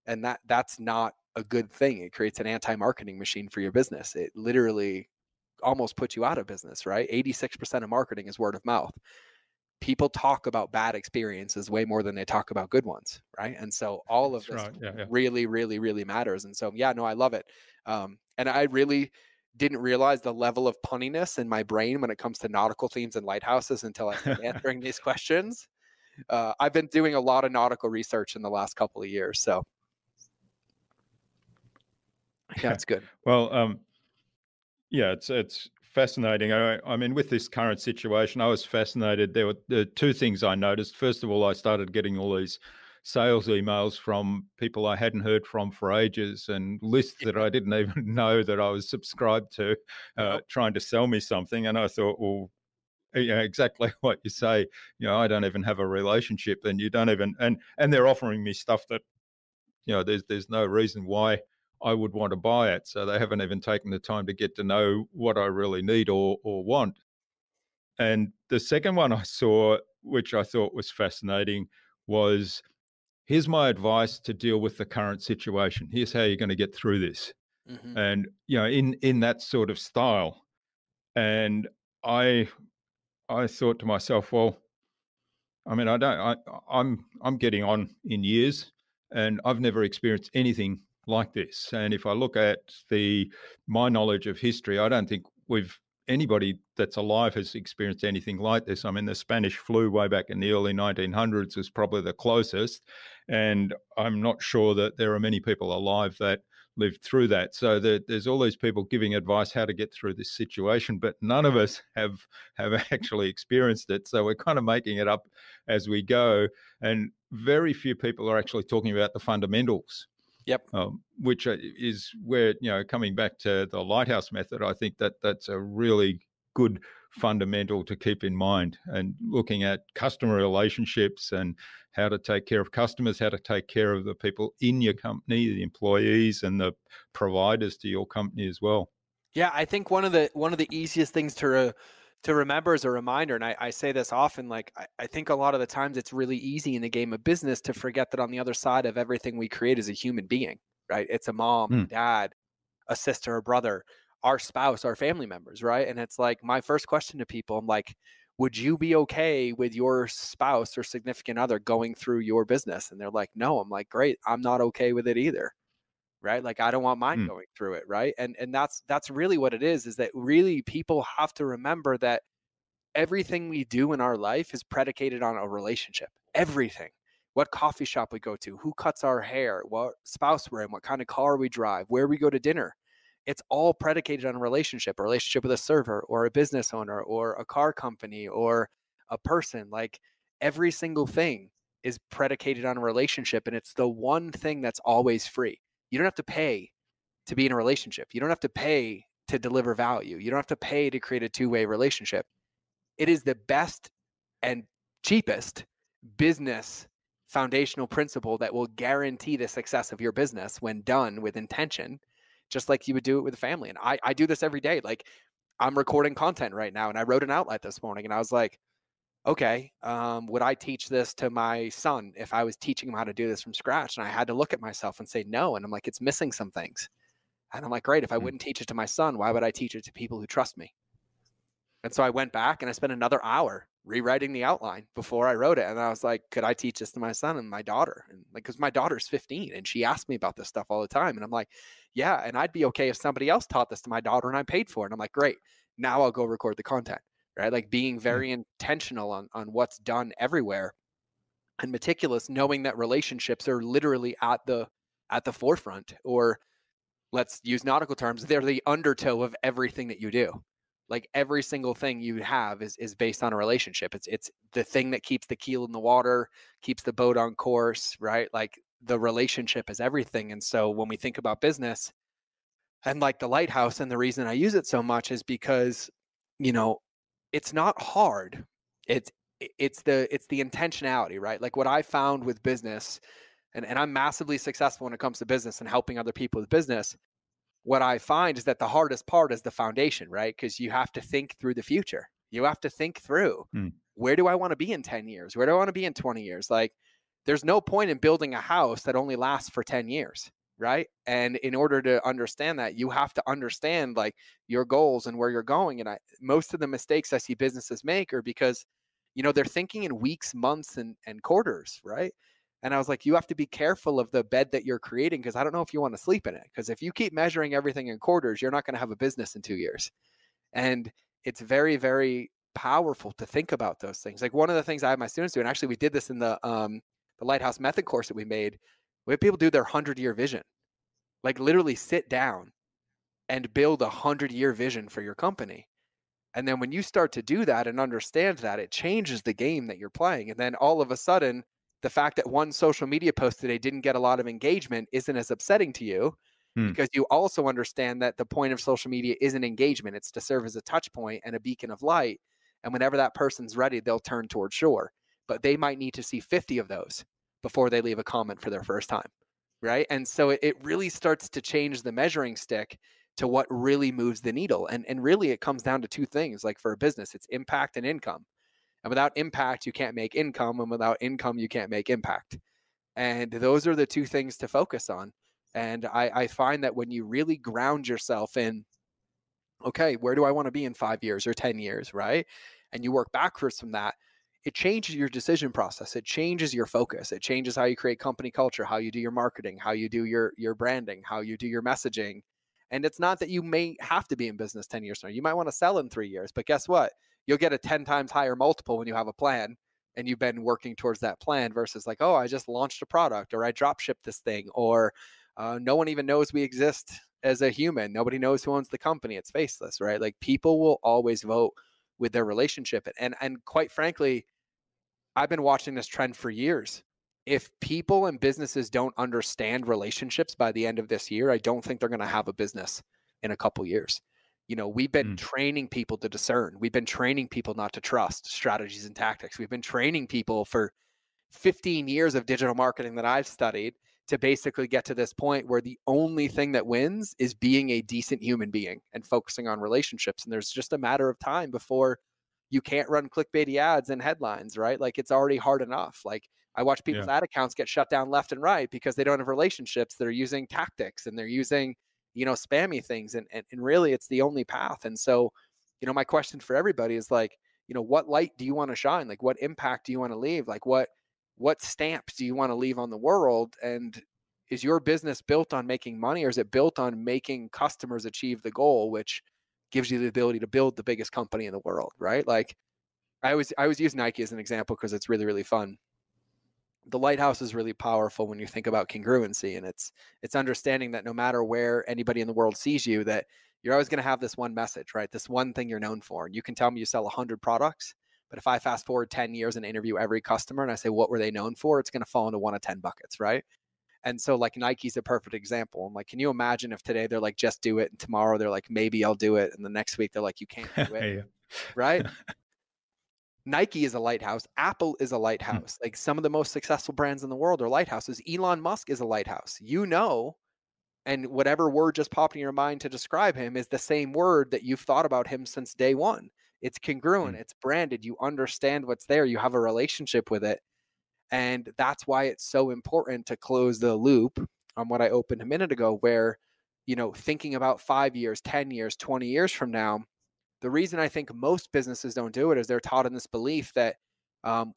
B: And that's not a good thing. It creates an anti-marketing machine for your business. It literally almost puts you out of business, right? 86% of marketing is word of mouth. People talk about bad experiences way more than they talk about good ones, right? And so all of this really, really, really matters. And so, I love it. And I really didn't realize the level of punniness in my brain when it comes to nautical themes and lighthouses until I started answering these questions. I've been doing a lot of nautical research in the last couple of years. So yeah, it's good.
A: Well, it's fascinating. I mean, with this current situation, I was fascinated. There were two things I noticed. First of all, I started getting all these sales emails from people I hadn't heard from for ages, and lists that I didn't even know that I was subscribed to, trying to sell me something. And I thought, well, exactly what you say. I don't even have a relationship, and you don't even, and they're offering me stuff that, there's no reason why I would want to buy it. So they haven't even taken the time to get to know what I really need or want. And the second one I saw, which I thought was fascinating, was, here's my advice to deal with the current situation. Here's how you're going to get through this.
B: Mm-hmm.
A: And, in that sort of style. And I thought to myself, well, I mean, I'm getting on in years, and I've never experienced anything like this. And if I look at my knowledge of history, I don't think anybody that's alive has experienced anything like this. I mean, the Spanish flu way back in the early 1900s was probably the closest, and I'm not sure that there are many people alive that lived through that. So there's all these people giving advice how to get through this situation, but none of us have actually experienced it. So we're kind of making it up as we go, and very few people are actually talking about the fundamentals.
B: Yep.
A: Which is where, coming back to the Lighthouse method, I think that's a really good fundamental to keep in mind, and looking at customer relationships and how to take care of customers, how to take care of the people in your company, the employees and the providers to your company as well.
B: Yeah, I think one of the easiest things to remember as a reminder, and I say this often, like I think a lot of the times it's really easy in the game of business to forget that on the other side of everything we create is a human being, right? It's a mom, a dad, a sister, a brother, our spouse, our family members, right? And it's like, my first question to people, I'm like, would you be okay with your spouse or significant other going through your business? And they're like, no. I'm like, great, I'm not okay with it either. Right? Like, I don't want mine going through it. Right. And that's really what it is that really people have to remember that everything we do in our life is predicated on a relationship. Everything. What coffee shop we go to, who cuts our hair, what spouse we're in, what kind of car we drive, where we go to dinner. It's all predicated on a relationship with a server or a business owner or a car company or a person. Like, every single thing is predicated on a relationship, and it's the one thing that's always free. You don't have to pay to be in a relationship. You don't have to pay to deliver value. You don't have to pay to create a two-way relationship. It is the best and cheapest business foundational principle that will guarantee the success of your business when done with intention, just like you would do it with a family. And I do this every day. Like, I'm recording content right now, and I wrote an outline this morning, and I was like, okay, would I teach this to my son if I was teaching him how to do this from scratch? And I had to look at myself and say no. And I'm like, it's missing some things. And I'm like, great, if I
A: Mm.
B: wouldn't teach it to my son, why would I teach it to people who trust me? And so I went back and I spent another hour rewriting the outline before I wrote it. And I was like, could I teach this to my son and my daughter? And like, because my daughter's 15 and she asked me about this stuff all the time. And I'm like, yeah, and I'd be okay if somebody else taught this to my daughter and I paid for it. And I'm like, great, now I'll go record the content, right? Like being
A: Yeah.
B: very intentional on what's done everywhere and meticulous, knowing that relationships are literally at the forefront, or let's use nautical terms, they're the undertow of everything that you do. Like every single thing you have is based on a relationship. It's the thing that keeps the keel in the water, keeps the boat on course, right? Like the relationship is everything. And so when we think about business and like the Lighthouse, and the reason I use it so much is because, you know, it's not hard. It's it's the intentionality, right? Like what I found with business, and I'm massively successful when it comes to business and helping other people with business. What I find is that the hardest part is the foundation, right? Because you have to think through the future. You have to think through,
A: Mm.
B: where do I want to be in 10 years? Where do I want to be in 20 years? Like, there's no point in building a house that only lasts for 10 years, right? And in order to understand that, you have to understand like your goals and where you're going. And most of the mistakes I see businesses make are because, they're thinking in weeks, months, and quarters, right? And I was like, you have to be careful of the bed that you're creating, because I don't know if you want to sleep in it. Because if you keep measuring everything in quarters, you're not going to have a business in 2 years. And it's very, very powerful to think about those things. Like one of the things I have my students do, and actually we did this in the Lighthouse method course that we made, we have people do their 100-year vision. Like literally sit down and build 100-year vision for your company. And then when you start to do that and understand that, it changes the game that you're playing. And then all of a sudden, the fact that one social media post today didn't get a lot of engagement isn't as upsetting to you,
A: Mm.
B: because you also understand that the point of social media isn't engagement. It's to serve as a touch point and a beacon of light. And whenever that person's ready, they'll turn toward shore. But they might need to see 50 of those before they leave a comment for their first time, right? And so it really starts to change the measuring stick to what really moves the needle. And really it comes down to two things. Like for a business, it's impact and income. And without impact, you can't make income. And without income, you can't make impact. And those are the two things to focus on. And I find that when you really ground yourself in, okay, where do I want to be in 5 years or 10 years, right? And you work backwards from that, it changes your decision process. It changes your focus. It changes how you create company culture, how you do your marketing, how you do your branding, how you do your messaging. And it's not that you may have to be in business 10 years from now. You might want to sell in 3 years, but guess what? You'll get a 10 times higher multiple when you have a plan and you've been working towards that plan, versus like, oh, I just launched a product, or I drop shipped this thing, or no one even knows we exist as a human. Nobody knows who owns the company. It's faceless, right? Like people will always vote with their relationship. And quite frankly, I've been watching this trend for years. If people and businesses don't understand relationships by the end of this year, I don't think they're going to have a business in a couple years. We've been training people to discern. We've been training people not to trust strategies and tactics. We've been training people for 15 years of digital marketing that I've studied to basically get to this point where the only thing that wins is being a decent human being and focusing on relationships. And there's just a matter of time before you can't run clickbaity ads and headlines, right? Like it's already hard enough. Like I watch people's ad accounts get shut down left and right because they don't have relationships. They're using tactics and they're using, spammy things. And really it's the only path. And so, my question for everybody is like, what light do you want to shine? Like what impact do you want to leave? Like what stamp do you want to leave on the world? And is your business built on making money, or is it built on making customers achieve the goal, which gives you the ability to build the biggest company in the world, right? Like I always use Nike as an example because it's really, really fun. The Lighthouse is really powerful when you think about congruency, and it's understanding that no matter where anybody in the world sees you, that you're always going to have this one message, right? This one thing you're known for. And you can tell me you sell 100 products, but if I fast forward 10 years and interview every customer and I say, what were they known for? It's going to fall into one of 10 buckets, right? And so like Nike's a perfect example. I'm like, can you imagine if today they're like, just do it. And tomorrow they're like, maybe I'll do it. And the next week they're like, you can't do it. Right? Nike is a lighthouse. Apple is a lighthouse. Like some of the most successful brands in the world are lighthouses. Elon Musk is a lighthouse, and whatever word just popped in your mind to describe him is the same word that you've thought about him since day one. It's congruent,
A: Mm.
B: it's branded, you understand what's there, you have a relationship with it. And that's why it's so important to close the loop on what I opened a minute ago, where, thinking about 5 years, 10 years, 20 years from now, the reason I think most businesses don't do it is they're taught in this belief that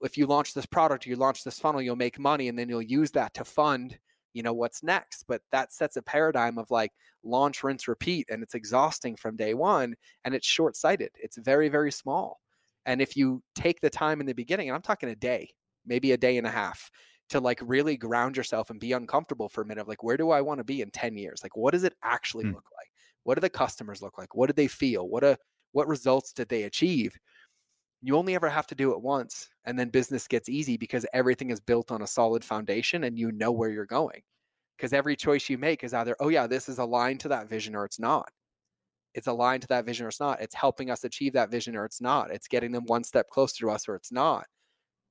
B: if you launch this product, you launch this funnel, you'll make money, and then you'll use that to fund, what's next. But that sets a paradigm of like launch, rinse, repeat, and it's exhausting from day one, and it's short-sighted. It's very, very small. And if you take the time in the beginning, and I'm talking a day, maybe a day and a half, to like really ground yourself and be uncomfortable for a minute of like, where do I want to be in 10 years? Like, what does it actually
A: Mm.
B: look like? What do the customers look like? What do they feel? What results did they achieve? You only ever have to do it once, and then business gets easy because everything is built on a solid foundation and you know where you're going. Because every choice you make is either, oh yeah, this is aligned to that vision, or it's not. It's aligned to that vision or it's not. It's helping us achieve that vision or it's not. It's getting them one step closer to us or it's not.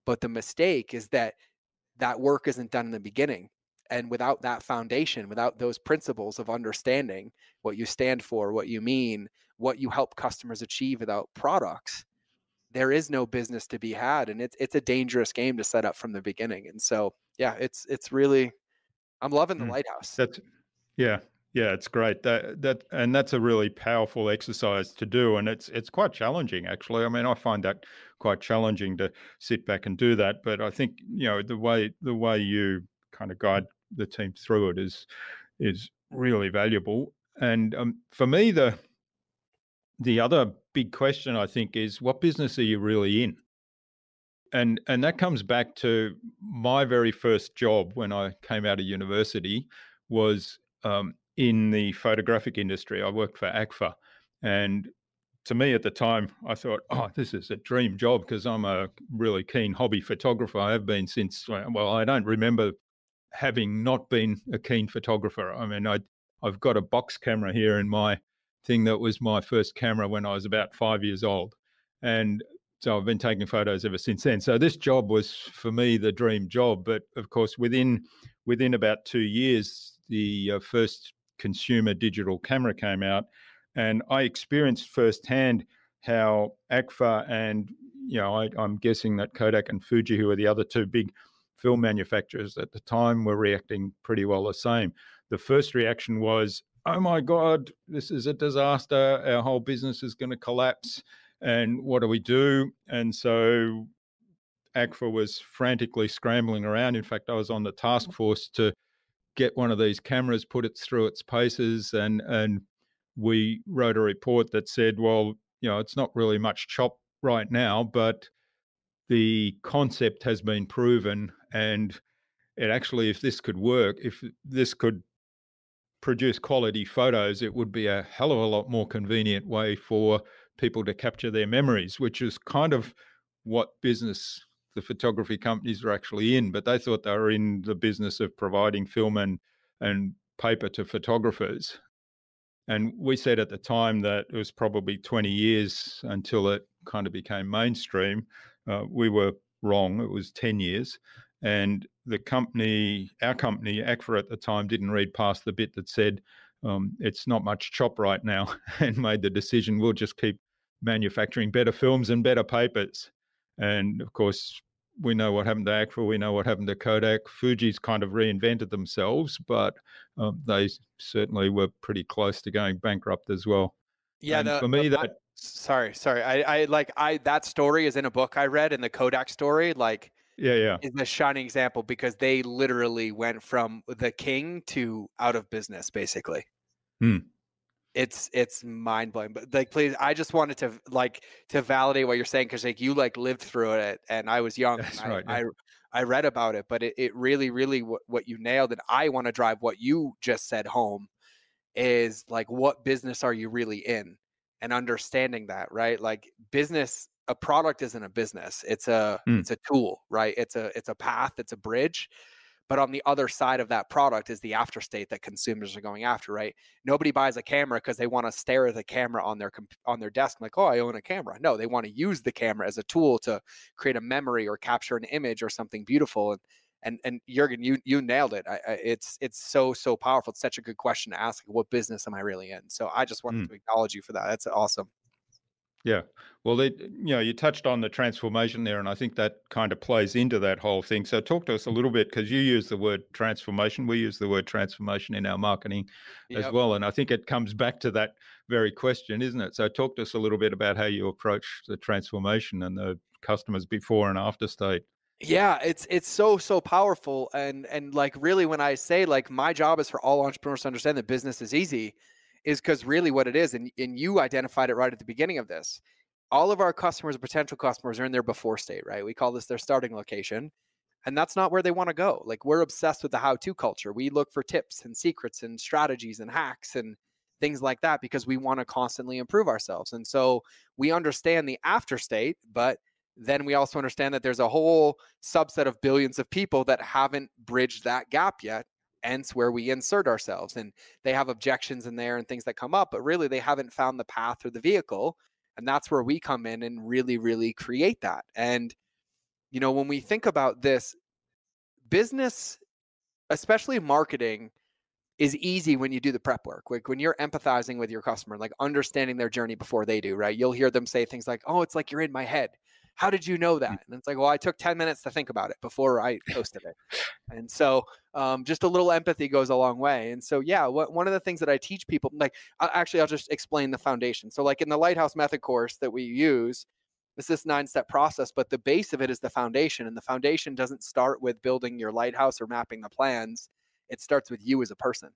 B: But the mistake is that that work isn't done in the beginning. And without that foundation, without those principles of understanding what you stand for, what you mean, what you help customers achieve without products, there is no business to be had. And it's a dangerous game to set up from the beginning. And so, yeah, it's really, I'm loving the
A: Mm.
B: Lighthouse.
A: That's Yeah, yeah, it's great. And that's a really powerful exercise to do, and it's quite challenging actually. I mean, I find that quite challenging to sit back and do that. But I think the way you kind of guide the team through it is really valuable. And for me, the other big question I think is, what business are you really in? And that comes back to my very first job when I came out of university was in the photographic industry. I worked for ACFA, and to me at the time, I thought, oh, this is a dream job because I'm a really keen hobby photographer. I have been since, well, I don't remember having not been a keen photographer. I mean, I've got a box camera here in my thing that was my first camera when I was about 5 years old. And so I've been taking photos ever since then. So this job was for me the dream job. But of course, within about 2 years, the first consumer digital camera came out, and I experienced firsthand how ACFA and I'm guessing that Kodak and Fuji, who are the other two big film manufacturers at the time, were reacting pretty well the same. The first reaction was, oh my God, this is a disaster. Our whole business is going to collapse. And what do we do? And so ACFA was frantically scrambling around. In fact, I was on the task force to get one of these cameras, put it through its paces, and we wrote a report that said, well, it's not really much chop right now, but the concept has been proven, and it actually, if this could work, if this could produce quality photos, it would be a hell of a lot more convenient way for people to capture their memories, which is kind of what business the photography companies were actually in. But they thought they were in the business of providing film and paper to photographers. And we said at the time that it was probably 20 years until it kind of became mainstream. We were wrong. It was 10 years. And our company, ACFA at the time, didn't read past the bit that said, it's not much chop right now, and made the decision, we'll just keep manufacturing better films and better papers. And of course, we know what happened to ACFA, we know what happened to Kodak. Fuji's kind of reinvented themselves, but they certainly were pretty close to going bankrupt as well.
B: Yeah,
A: And for me,
B: sorry. I that story is in a book I read, and the Kodak story, like,
A: yeah.
B: is a shining example because they literally went from the king to out of business, basically.
A: Hmm.
B: It's mind blowing. But like, please, I just wanted to validate what you're saying, because like you like lived through it, and I was young.
A: That's
B: And
A: right. Yeah.
B: I read about it, but it really what you nailed, and I want to drive what you just said home, is like, what business are you really in, and understanding that, right? Like, business, a product isn't a business. It's a
A: Hmm.
B: it's a tool, right? It's a path, it's a bridge. But on the other side of that product is the afterstate that consumers are going after, right? Nobody buys a camera because they want to stare at the camera on their desk, like, oh, I own a camera. No, they want to use the camera as a tool to create a memory or capture an image or something beautiful. And Jürgen, you nailed it. It's so powerful. It's such a good question to ask. What business am I really in? So I just wanted
A: Hmm.
B: to acknowledge you for that. That's awesome.
A: Yeah. Well, you touched on the transformation there, and I think that kind of plays into that whole thing. So talk to us a little bit, because you use the word transformation. We use the word transformation in our marketing as
B: Yep.
A: well. And I think it comes back to that very question, isn't it? So talk to us a little bit about how you approach the transformation and the customers before and after state.
B: Yeah, it's so powerful, and like really when I say like my job is for all entrepreneurs to understand that business is easy, is because really what it is, and you identified it right at the beginning of this. All of our customers, potential customers, are in their before state, right? We call this their starting location, and that's not where they want to go. Like we're obsessed with the how-to culture. We look for tips and secrets and strategies and hacks and things like that because we want to constantly improve ourselves. And so we understand the after state, but then we also understand that there's a whole subset of billions of people that haven't bridged that gap yet. Hence where we insert ourselves. And they have objections in there and things that come up, but really they haven't found the path or the vehicle. And that's where we come in and really, really create that. And, when we think about this, business, especially marketing, is easy when you do the prep work. Like when you're empathizing with your customer, like understanding their journey before they do, right? You'll hear them say things like, "Oh, it's like you're in my head. How did you know that?" And it's like, "Well, I took 10 minutes to think about it before I posted it." And so just a little empathy goes a long way. And so, yeah, one of the things that I teach people, like, I'll just explain the foundation. So like in the Lighthouse method course that we use, it's this 9-step process, but the base of it is the foundation. And the foundation doesn't start with building your lighthouse or mapping the plans. It starts with you as a person.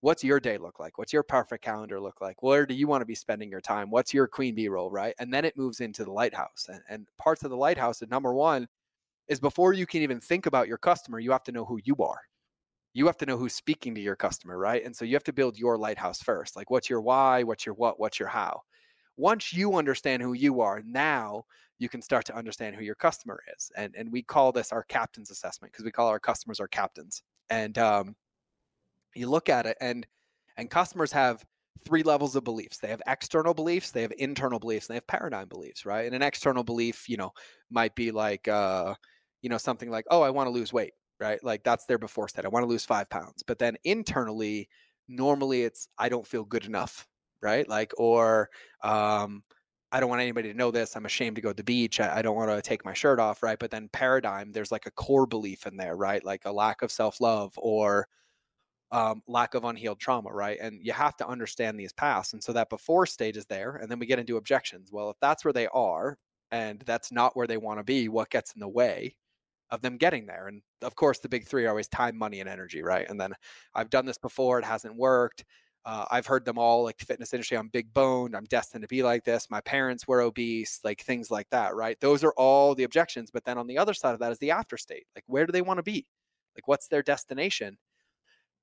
B: What's your day look like? What's your perfect calendar look like? Where do you want to be spending your time? What's your queen bee role, right? And then it moves into the lighthouse. And parts of the lighthouse, and number one is before you can even think about your customer, you have to know who you are. You have to know who's speaking to your customer, right? And so you have to build your lighthouse first. Like, what's your why? What's your what? What's your how? Once you understand who you are, now you can start to understand who your customer is. And we call this our captain's assessment because we call our customers our captains. And you look at it, and customers have 3 levels of beliefs. They have external beliefs, they have internal beliefs, and they have paradigm beliefs, right? And an external belief, might be like, something like, "Oh, I want to lose weight," right? Like that's their before state. I want to lose 5 pounds. But then internally, normally it's, "I don't feel good enough," right? Like, or, "I don't want anybody to know this. I'm ashamed to go to the beach. I don't want to take my shirt off," right? But then paradigm, there's like a core belief in there, right? Like a lack of self love or lack of unhealed trauma, right? And you have to understand these paths. And so that before state is there. And then we get into objections. Well, if that's where they are and that's not where they want to be, what gets in the way of them getting there? And of course, the big 3 are always time, money, and energy, right? And then I've done this before, it hasn't worked. I've heard them all, like the fitness industry, I'm big boned, I'm destined to be like this. My parents were obese, like things like that, right? Those are all the objections. But then on the other side of that is the after state. Like, where do they want to be? Like, what's their destination?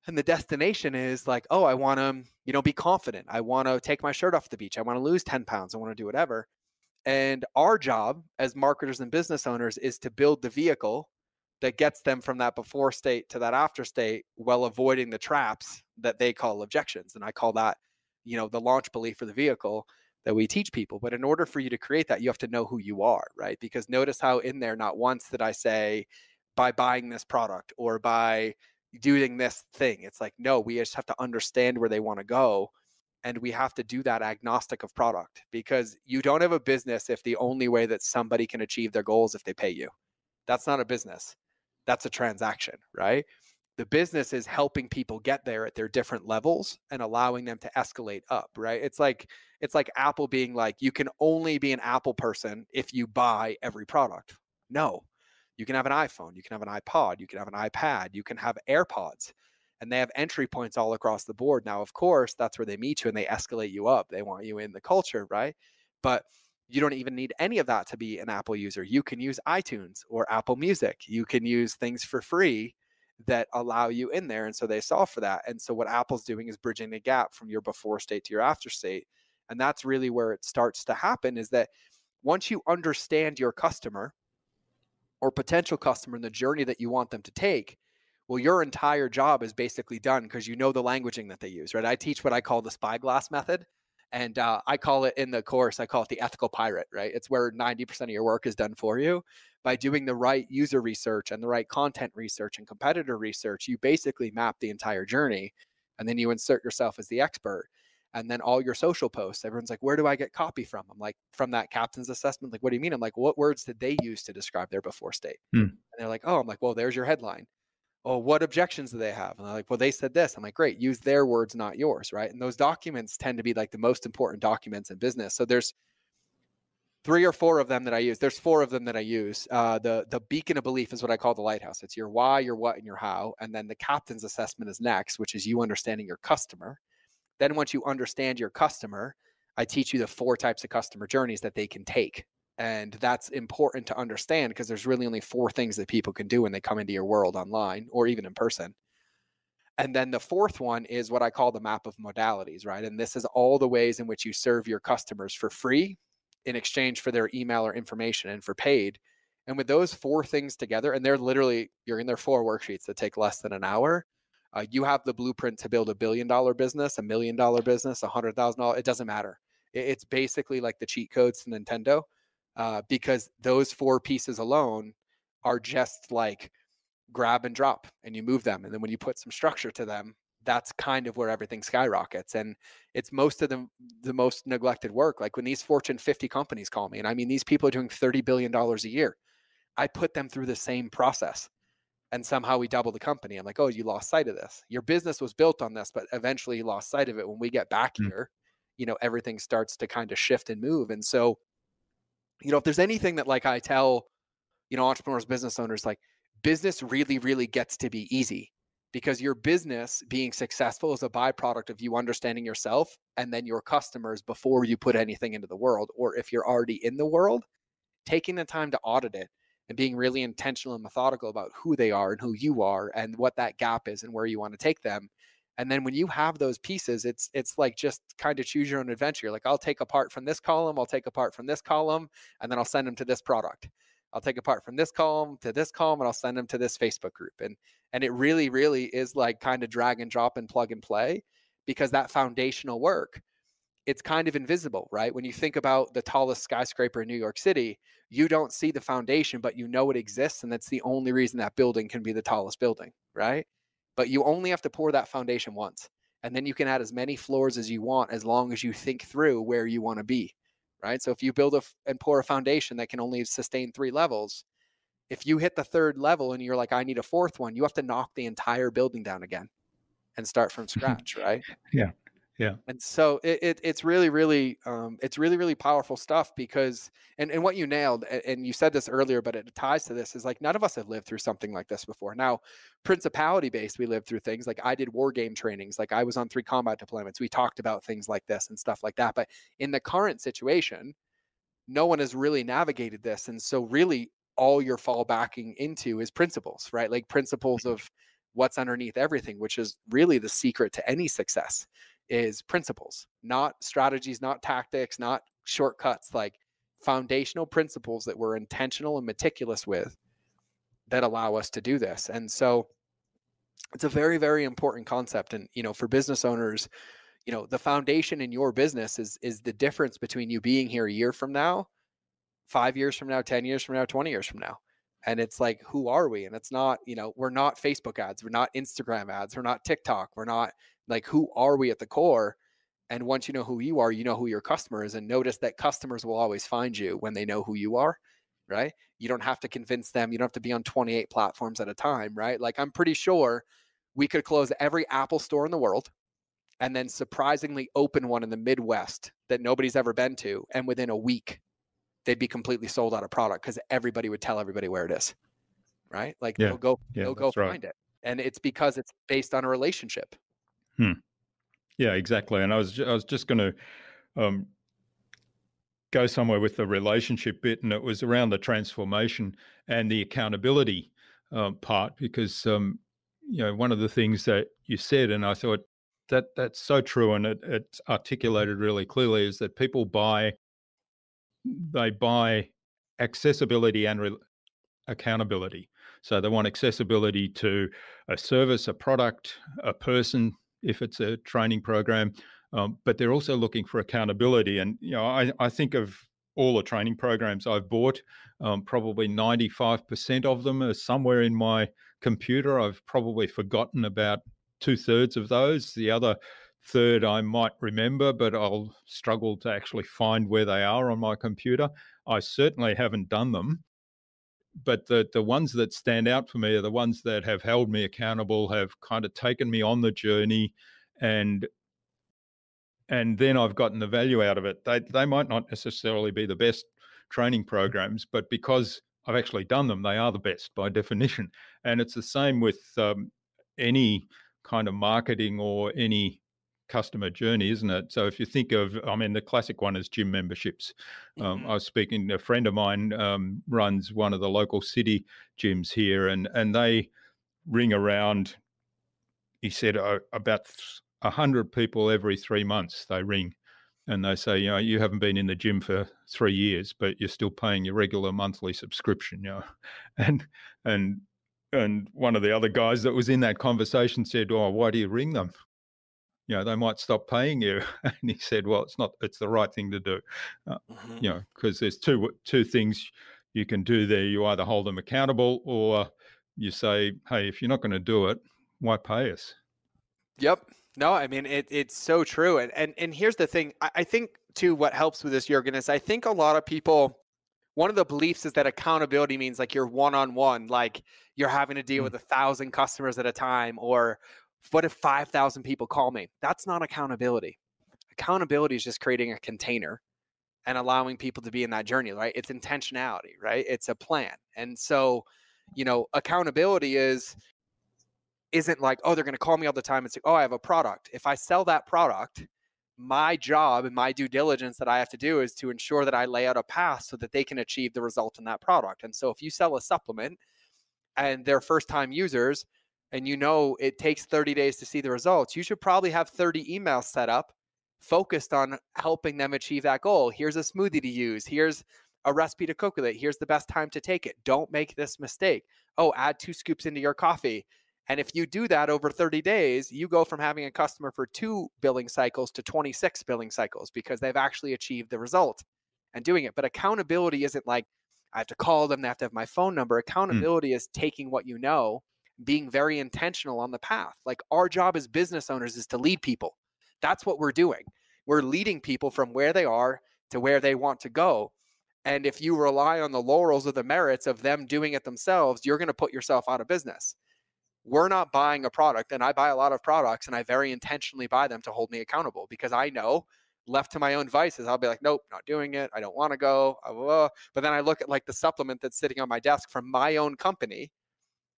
B: And the destination is like, "Oh, I want to, be confident. I want to take my shirt off the beach. I want to lose 10 pounds. I want to do whatever." And our job as marketers and business owners is to build the vehicle that gets them from that before state to that after state while avoiding the traps that they call objections. And I call that, the launch belief for the vehicle that we teach people. But in order for you to create that, you have to know who you are, right? Because notice how in there, not once did I say, "By buying this product" or "by doing this thing." It's like, no, we just have to understand where they want to go. And we have to do that agnostic of product, because you don't have a business if the only way that somebody can achieve their goals if they pay you. That's not a business. That's a transaction, right? The business is helping people get there at their different levels and allowing them to escalate up, right? It's like Apple being like, "You can only be an Apple person if you buy every product." No. You can have an iPhone, you can have an iPod, you can have an iPad, you can have AirPods, and they have entry points all across the board. Now, of course, that's where they meet you and they escalate you up. They want you in the culture, right? But you don't even need any of that to be an Apple user. You can use iTunes or Apple Music. You can use things for free that allow you in there. And so they solve for that. And so what Apple's doing is bridging the gap from your before state to your after state. And that's really where it starts to happen, is that once you understand your customer or potential customer and the journey that you want them to take, well, your entire job is basically done because you know the languaging that they use, right? I teach what I call the spyglass method. And I call it in the course, I call it the ethical pirate, right? It's where 90% of your work is done for you. By doing the right user research and the right content research and competitor research, you basically map the entire journey and then you insert yourself as the expert. And then all your social posts, everyone's like, where do I get copy from? I'm like, from that captain's assessment. Like, what do you mean? I'm like, what words did they use to describe their before state? And they're like, oh, I'm like, well, there's your headline. Oh, what objections do they have? And they're like, well, they said this. I'm like, great, use their words, not yours, right? And those documents tend to be like the most important documents in business. So there's 3 or 4 of them that I use. There's 4 of them that I use. The beacon of belief is what I call the lighthouse. It's your why, your what, and your how. And then the captain's assessment is next, which is you understanding your customer. Then once you understand your customer, I teach you the 4 types of customer journeys that they can take. And that's important to understand because there's really only 4 things that people can do when they come into your world online or even in person. And then the 4th one is what I call the map of modalities, right? And this is all the ways in which you serve your customers for free in exchange for their email or information and for paid. And with those 4 things together, and they're literally, you're in their 4 worksheets that take less than an hour. You have the blueprint to build $1 billion business, $1 million business, $100,000. It doesn't matter. It's basically like the cheat codes to Nintendo. Because those 4 pieces alone are just like grab and drop and you move them. And then when you put some structure to them, that's kind of where everything skyrockets. And it's most of the most neglected work. Like when these Fortune 50 companies call me, and I mean, these people are doing $30 billion a year. I put them through the same process and somehow we double the company. I'm like, oh, you lost sight of this. Your business was built on this, but eventually you lost sight of it. When we get back here, everything starts to kind of shift and move. And so, if there's anything that like I tell, entrepreneurs, business owners, like business really, really gets to be easy because your business being successful is a byproduct of you understanding yourself and then your customers before you put anything into the world. Or if you're already in the world, taking the time to audit it and being really intentional and methodical about who they are and who you are and what that gap is and where you want to take them. And then when you have those pieces, it's like just kind of choose your own adventure. Like I'll take apart from this column, I'll take apart from this column, and then I'll send them to this product. I'll take apart from this column to this column, and I'll send them to this Facebook group. And it really, really is like kind of drag and drop and plug and play because that foundational work, it's kind of invisible, right? When you think about the tallest skyscraper in New York City, you don't see the foundation, but you know it exists. And that's the only reason that building can be the tallest building, right? But you only have to pour that foundation once. And then you can add as many floors as you want, as long as you think through where you want to be, right? So if you build and pour a foundation that can only sustain 3 levels, if you hit the 3rd level and you're like, I need a 4th one, you have to knock the entire building down again and start from scratch, right?
A: Yeah. Yeah.
B: And so it's really, really, it's really, really powerful stuff because, and what you nailed, and you said this earlier, but it ties to this, is like, none of us have lived through something like this before. Now, principality based, we lived through things like I did war game trainings. Like I was on 3 combat deployments. We talked about things like this and stuff like that. But in the current situation, no one has really navigated this. And so really all you're fallbacking into is principles, right? Like principles of what's underneath everything, which is really the secret to any success. Is principles, not strategies, not tactics, not shortcuts, like foundational principles that we're intentional and meticulous with that allow us to do this. And so it's a very, very important concept. And, for business owners, the foundation in your business is the difference between you being here a year from now, 5 years from now, 10 years from now, 20 years from now. And it's like, who are we? And it's not, we're not Facebook ads. We're not Instagram ads. We're not TikTok. We're not like, who are we at the core? And once you know who you are, you know who your customer is. And notice that customers will always find you when they know who you are, right? You don't have to convince them. You don't have to be on 28 platforms at a time, right? Like I'm pretty sure we could close every Apple store in the world and then surprisingly open one in the Midwest that nobody's ever been to. And within a week, they'd be completely sold out of product because everybody would tell everybody where it is, right? Like they'll go find it. And it's because it's based on a relationship.
A: Yeah, exactly. And I was just going to go somewhere with the relationship bit, and it was around the transformation and the accountability part, because one of the things that you said, and I thought that's so true, and it's articulated really clearly, is that people buy accessibility and accountability. So they want accessibility to a service, a product, a person, if it's a training program, but they're also looking for accountability. And, I think of all the training programs I've bought, probably 95% of them are somewhere in my computer. I've probably forgotten about 2/3 of those. The other third I might remember, but I'll struggle to actually find where they are on my computer. I certainly haven't done them. But the ones that stand out for me are the ones that have held me accountable, have kind of taken me on the journey, and then I've gotten the value out of it. They might not necessarily be the best training programs, but because I've actually done them, they are the best by definition. And it's the same with any kind of marketing or any customer journey, isn't it? So if you think of, I mean, the classic one is gym memberships. I was speaking, a friend of mine runs one of the local city gyms here, and they ring around, he said, about 100 people every 3 months they ring, and they say, you haven't been in the gym for 3 years, but you're still paying your regular monthly subscription, and one of the other guys that was in that conversation said, "Oh, why do you ring them? They might stop paying you." And he said, "Well, it's the right thing to do, because there's two things you can do there. You either hold them accountable, or you say, hey, if you're not going to do it, why pay us?"
B: Yep. No, I mean, it's so true. And here's the thing. I think too, what helps with this, Jurgen, is I think a lot of people, one of the beliefs is that accountability means like you're one-on-one, like you're having to deal with 1,000 customers at a time, or what if 5,000 people call me? That's not accountability. Accountability is just creating a container and allowing people to be in that journey, right? It's intentionality, right? It's a plan. And so, accountability isn't like, oh, they're going to call me all the time. It's like, oh, I have a product. If I sell that product, my job and my due diligence that I have to do is to ensure that I lay out a path so that they can achieve the result in that product. And so if you sell a supplement and they're first-time users, and it takes 30 days to see the results, you should probably have 30 emails set up focused on helping them achieve that goal. Here's a smoothie to use. Here's a recipe to cook with it. Here's the best time to take it. Don't make this mistake. Oh, add 2 scoops into your coffee. And if you do that over 30 days, you go from having a customer for 2 billing cycles to 26 billing cycles because they've actually achieved the result and doing it. But accountability isn't like, I have to call them, they have to have my phone number. Accountability is taking what you know, being very intentional on the path. Like our job as business owners is to lead people. That's what we're doing. We're leading people from where they are to where they want to go. And if you rely on the laurels or the merits of them doing it themselves, you're going to put yourself out of business. We're not buying a product, and I buy a lot of products, and I very intentionally buy them to hold me accountable because I know, left to my own vices, I'll be like, nope, not doing it. I don't want to go. But then I look at like the supplement that's sitting on my desk from my own company,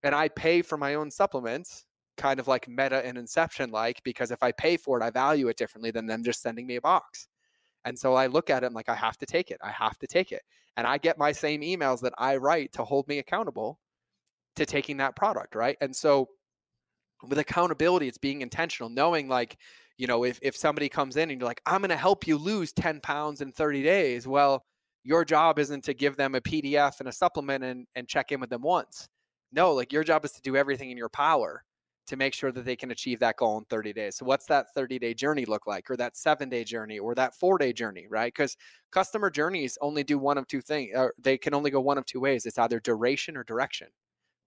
B: and I pay for my own supplements, kind of like Meta and Inception like, because if I pay for it, I value it differently than them just sending me a box. And so I look at it, I'm like, I have to take it. I have to take it. And I get my same emails that I write to hold me accountable to taking that product, right? And so with accountability, it's being intentional, knowing like, if somebody comes in and you're like, I'm going to help you lose 10 pounds in 30 days. Well, your job isn't to give them a PDF and a supplement and check in with them once. No, like your job is to do everything in your power to make sure that they can achieve that goal in 30 days. So what's that 30-day journey look like, or that 7-day journey, or that 4-day journey, right? Because customer journeys only do one of two things, or they can only go one of two ways. It's either duration or direction,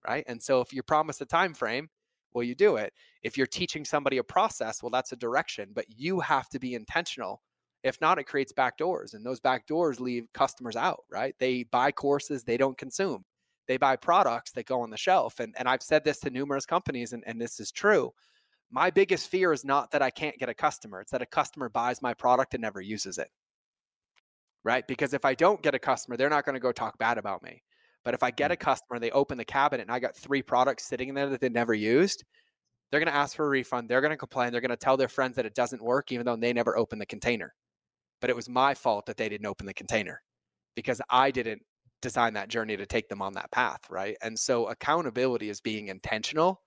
B: right? And so if you promise a time frame, well, you do it. If you're teaching somebody a process, well, that's a direction, but you have to be intentional. If not, it creates back doors, and those back doors leave customers out, right? They buy courses they don't consume. They buy products that go on the shelf. And I've said this to numerous companies, and this is true. My biggest fear is not that I can't get a customer. It's that a customer buys my product and never uses it, right? Because if I don't get a customer, they're not going to go talk bad about me. But if I get a customer, they open the cabinet and I got 3 products sitting in there that they never used, they're going to ask for a refund. They're going to complain. They're going to tell their friends that it doesn't work, even though they never opened the container. But it was my fault that they didn't open the container because I didn't design that journey to take them on that path, right? And so accountability is being intentional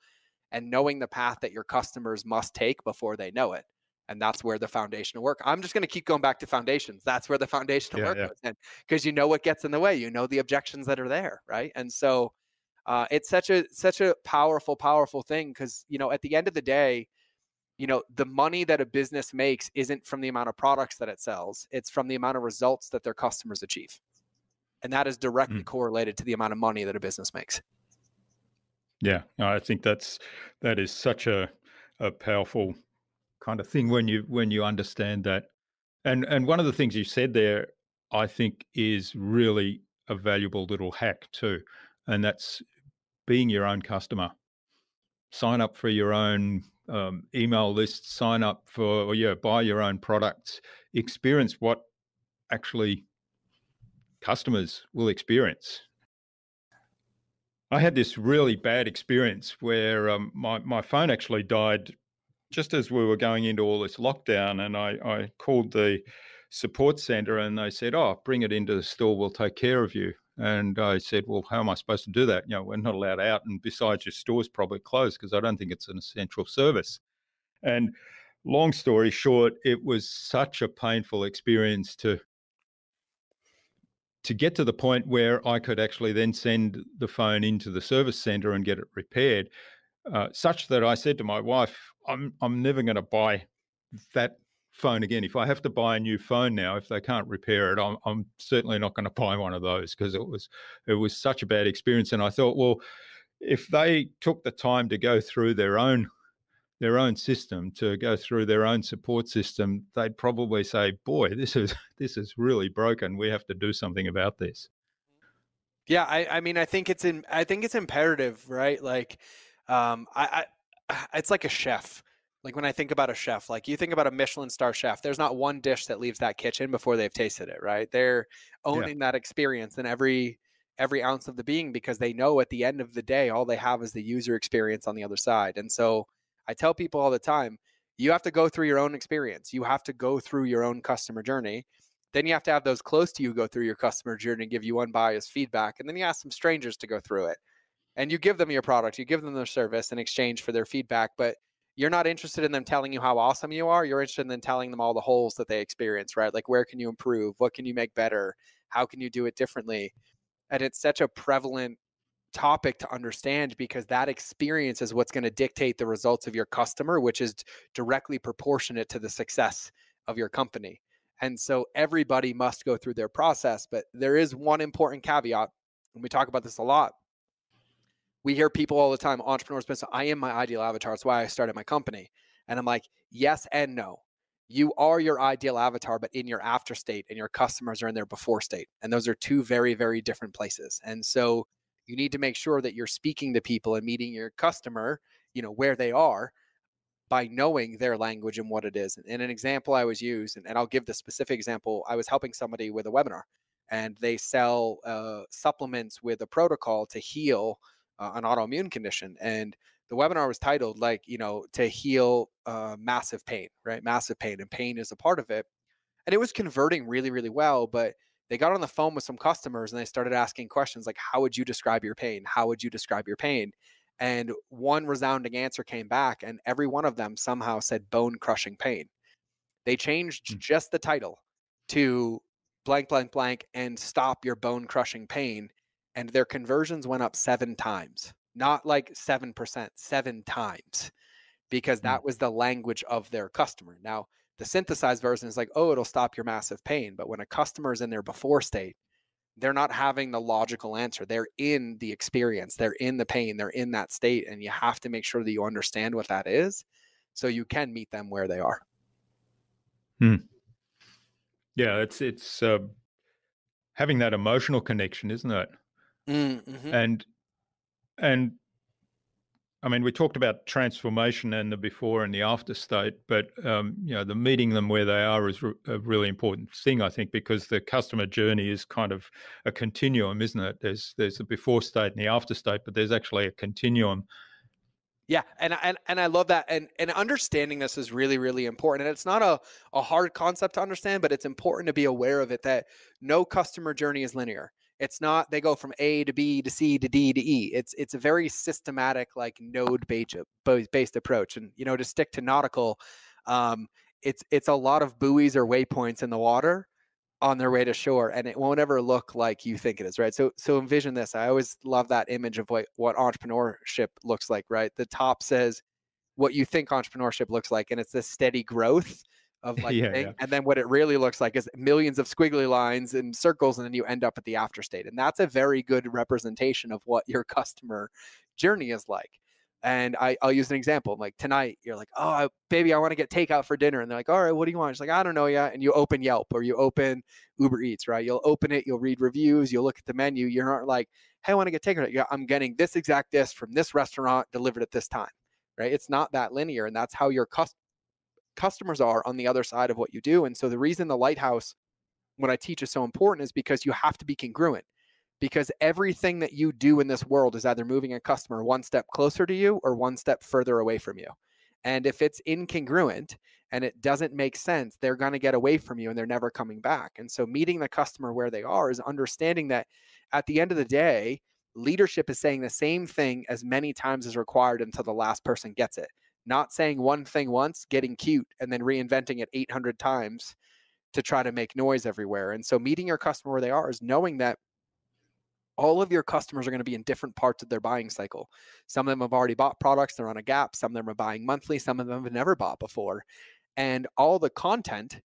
B: and knowing the path that your customers must take before they know it. And that's where the foundational work. I'm just going to keep going back to foundations. That's where the foundational work goes in, because you know what gets in the way. You know the objections that are there, right? And so it's such a powerful thing because, at the end of the day, the money that a business makes isn't from the amount of products that it sells. It's from the amount of results that their customers achieve. And that is directly correlated to the amount of money that a business makes.
A: Yeah, I think that is such a powerful kind of thing when you understand that. And one of the things you said there, I think, is really a valuable little hack too, and that's being your own customer. Sign up for your own email list, sign up for, buy your own products, experience what actually customers will experience. I had this really bad experience where my phone actually died just as we were going into all this lockdown, and I called the support center and they said, "Oh, bring it into the store, we'll take care of you." And I said, "Well, how am I supposed to do that? We're not allowed out, and besides, your store's probably closed because I don't think it's an essential service." And long story short, it was such a painful experience to get to the point where I could actually then send the phone into the service center and get it repaired, such that I said to my wife, I'm never going to buy that phone again. If I have to buy a new phone now, if they can't repair it, I'm certainly not going to buy one of those, because it was such a bad experience. And I thought, well, if they took the time to go through their own system, to go through their own support system, they'd probably say, "Boy, this is really broken. We have to do something about this."
B: Yeah, I mean, I think it's imperative, right? Like, it's like a chef. Like, when I think about a chef, like, you think about a Michelin star chef, there's not one dish that leaves that kitchen before they've tasted it, right? They're owning that experience in every ounce of the being, because they know at the end of the day, all they have is the user experience on the other side. And so I tell people all the time, you have to go through your own experience. You have to go through your own customer journey. Then you have to have those close to you go through your customer journey and give you unbiased feedback. And then you ask some strangers to go through it. And you give them your product, you give them their service in exchange for their feedback. But you're not interested in them telling you how awesome you are. You're interested in them telling them all the holes that they experience, right? Like, where can you improve? What can you make better? How can you do it differently? And it's such a prevalent topic to understand, because that experience is what's going to dictate the results of your customer, which is directly proportionate to the success of your company. And so everybody must go through their process. But there is one important caveat, and we talk about this a lot. We hear people all the time, entrepreneurs, say, "I am my ideal avatar. That's why I started my company." And I'm like, yes and no. You are your ideal avatar, but in your after state, and your customers are in their before state. And those are two very, very different places. And so you need to make sure that you're speaking to people and meeting your customer, where they are, by knowing their language and what it is. And an example I always use, and I'll give the specific example, I was helping somebody with a webinar, and they sell supplements with a protocol to heal an autoimmune condition. And the webinar was titled, to heal massive pain, right? Massive pain, and pain is a part of it. And it was converting really, really well. But they got on the phone with some customers and they started asking questions like, "How would you describe your pain? How would you describe your pain?" And one resounding answer came back, and every one of them somehow said bone crushing pain. They changed just the title to blank, blank, blank, and stop your bone crushing pain. And their conversions went up 7 times, not like 7%, 7 times, because that was the language of their customer. Now, the synthesized version is like, "Oh, it'll stop your massive pain." But when a customer is in their before state, they're not having the logical answer. They're in the experience. They're in the pain. They're in that state. And you have to make sure that you understand what that is, so you can meet them where they are.
A: Yeah, it's having that emotional connection, isn't it?
B: Mm-hmm.
A: And I mean, we talked about transformation and the before and the after state, but the meeting them where they are is a really important thing, I think, because the customer journey is kind of a continuum, isn't it? There's the before state and the after state, but there's actually a continuum.
B: Yeah, and I love that, and understanding this is really, really important. And it's not a hard concept to understand, but it's important to be aware of it, that no customer journey is linear. It's not they go from A to B to C to D to E. It's a very systematic, like, node based approach. And to stick to nautical, it's a lot of buoys or waypoints in the water on their way to shore, and it won't ever look like you think it is, right? So envision this. I always love that image of what entrepreneurship looks like, right? The top says what you think entrepreneurship looks like, and it's this steady growth of thing. And then what it really looks like is millions of squiggly lines and circles, and then you end up at the after state. And that's a very good representation of what your customer journey is like. And I'll use an example. Like tonight, you're like, oh, baby, I want to get takeout for dinner. And they're like, all right, what do you want? She's like, I don't know yet. And you open Yelp or you open Uber Eats, right? You'll open it, you'll read reviews, you'll look at the menu. You're not like, hey, I want to get takeout. Yeah, I'm getting this exact dish from this restaurant delivered at this time, right? It's not that linear. And that's how your customers are on the other side of what you do. And so the reason the Lighthouse, when I teach, is so important is because you have to be congruent. Because everything that you do in this world is either moving a customer one step closer to you or one step further away from you. And if it's incongruent and it doesn't make sense, they're going to get away from you and they're never coming back. And so meeting the customer where they are is understanding that at the end of the day, leadership is saying the same thing as many times as required until the last person gets it. Not saying one thing once, getting cute, and then reinventing it 800 times to try to make noise everywhere. And so meeting your customer where they are is knowing that all of your customers are going to be in different parts of their buying cycle. Some of them have already bought products, they're on a gap. Some of them are buying monthly. Some of them have never bought before. And all the content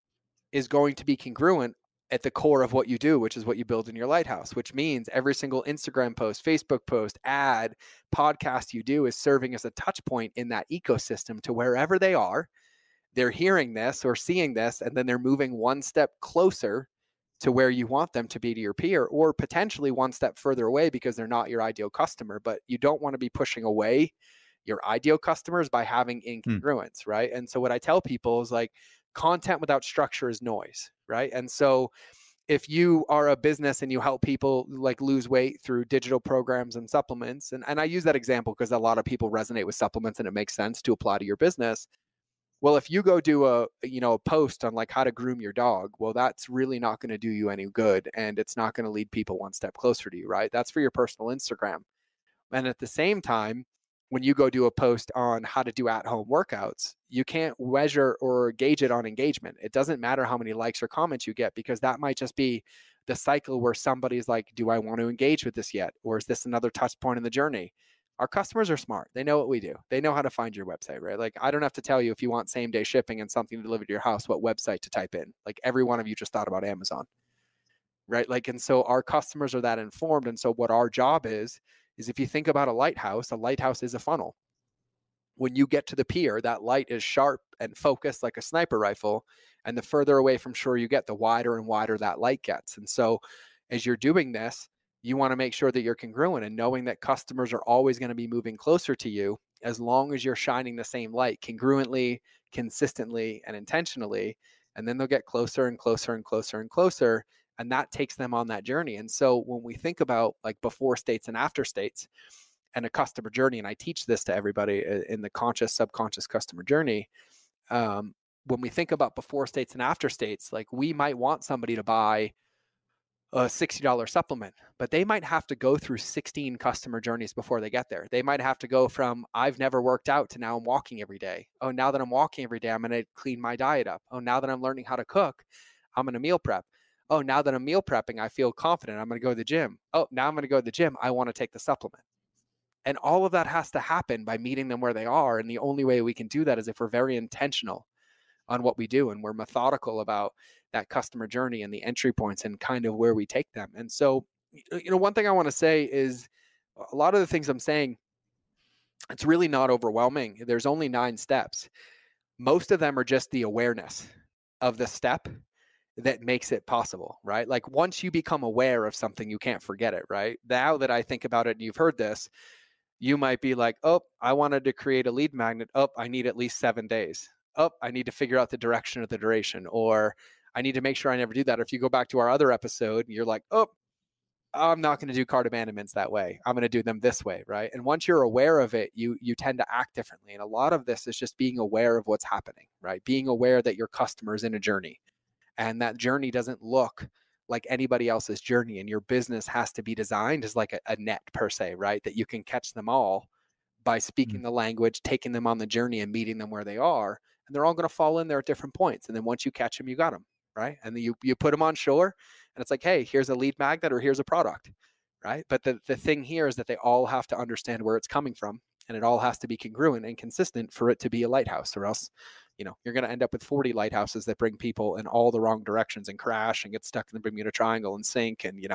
B: is going to be congruent at the core of what you do, which is what you build in your Lighthouse, which means every single Instagram post, Facebook post, ad, podcast you do is serving as a touch point in that ecosystem to wherever they are. They're hearing this or seeing this, and then they're moving one step closer to where you want them to be to your peer, or potentially one step further away because they're not your ideal customer. But you don't want to be pushing away your ideal customers by having incongruence, right? And so what I tell people is like, content without structure is noise, right? And so if you are a business and you help people like lose weight through digital programs and supplements, and I use that example because a lot of people resonate with supplements and it makes sense to apply to your business. Well, if you go do a post on like how to groom your dog, well, that's really not going to do you any good. And it's not going to lead people one step closer to you, right? That's for your personal Instagram. And at the same time, when you go do a post on how to do at-home workouts, you can't measure or gauge it on engagement. It doesn't matter how many likes or comments you get, because that might just be the cycle where somebody's like, do I want to engage with this yet? Or is this another touch point in the journey? Our customers are smart. They know what we do. They know how to find your website, right? Like, I don't have to tell you if you want same day shipping and something delivered to your house, what website to type in. Like, every one of you just thought about Amazon, right? Like, and so our customers are that informed. And so what our job is if you think about a lighthouse is a funnel. When you get to the pier, that light is sharp and focused like a sniper rifle. And the further away from shore you get, the wider and wider that light gets. And so as you're doing this, you want to make sure that you're congruent and knowing that customers are always going to be moving closer to you as long as you're shining the same light congruently, consistently, and intentionally. And then they'll get closer and closer and closer and closer. And that takes them on that journey. And so when we think about like before states and after states and a customer journey, and I teach this to everybody in the conscious, subconscious customer journey, when we think about before states and after states, like we might want somebody to buy a $60 supplement, but they might have to go through 16 customer journeys before they get there. They might have to go from I've never worked out to now I'm walking every day. Oh, now that I'm walking every day, I'm going to clean my diet up. Oh, now that I'm learning how to cook, I'm going to meal prep. Oh, now that I'm meal prepping, I feel confident. I'm going to go to the gym. Oh, now I'm going to go to the gym. I want to take the supplement. And all of that has to happen by meeting them where they are. And the only way we can do that is if we're very intentional on what we do and we're methodical about that customer journey and the entry points and kind of where we take them. And so, one thing I want to say is a lot of the things I'm saying, it's really not overwhelming. There's only 9 steps. Most of them are just the awareness of the step that makes it possible, right? Like once you become aware of something, you can't forget it, right? Now that I think about it, and you've heard this, you might be like, oh, I wanted to create a lead magnet. Oh, I need at least 7 days. Oh, I need to figure out the direction of the duration, or I need to make sure I never do that. Or if you go back to our other episode, you're like, oh, I'm not going to do cart abandonments that way. I'm going to do them this way, right? And once you're aware of it, you tend to act differently. And a lot of this is just being aware of what's happening, right? Being aware that your customer is in a journey. And that journey doesn't look like anybody else's journey. And your business has to be designed as like a net per se, right? That you can catch them all by speaking the language, taking them on the journey and meeting them where they are. And they're all going to fall in there at different points. And then once you catch them, you got them, right? And then you put them on shore and it's like, hey, here's a lead magnet or here's a product, right? But the thing here is that they all have to understand where it's coming from. And it all has to be congruent and consistent for it to be a lighthouse, or else you're going to end up with 40 lighthouses that bring people in all the wrong directions and crash and get stuck in the Bermuda Triangle and sink and,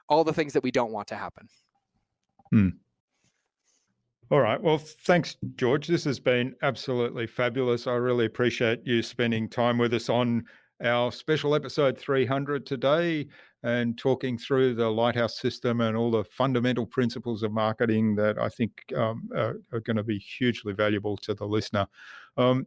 B: all the things that we don't want to happen.
A: All right. Well, thanks, George. This has been absolutely fabulous. I really appreciate you spending time with us on our special episode 300 today and talking through the Lighthouse system and all the fundamental principles of marketing that I think are going to be hugely valuable to the listener.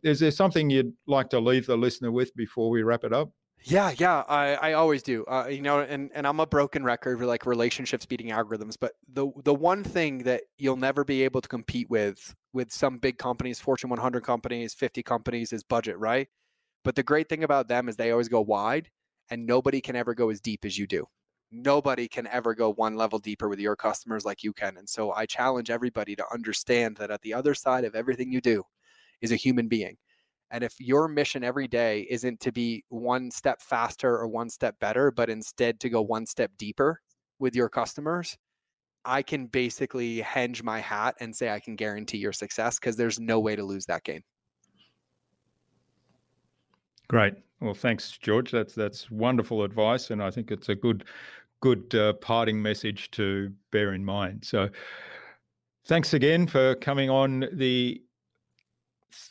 A: Is there something you'd like to leave the listener with before we wrap it up?
B: Yeah, I always do. And I'm a broken record for like relationships beating algorithms, but the one thing that you'll never be able to compete with some big companies, Fortune 100 companies, 50 companies, is budget, right? But the great thing about them is they always go wide, and nobody can ever go as deep as you do. Nobody can ever go one level deeper with your customers like you can. And so I challenge everybody to understand that at the other side of everything you do is a human being. And if your mission every day isn't to be one step faster or one step better, but instead to go one step deeper with your customers, I can basically henge my hat and say I can guarantee your success, because there's no way to lose that game.
A: Great. Well, thanks, George. That's wonderful advice, and I think it's a good parting message to bear in mind. So thanks again for coming on the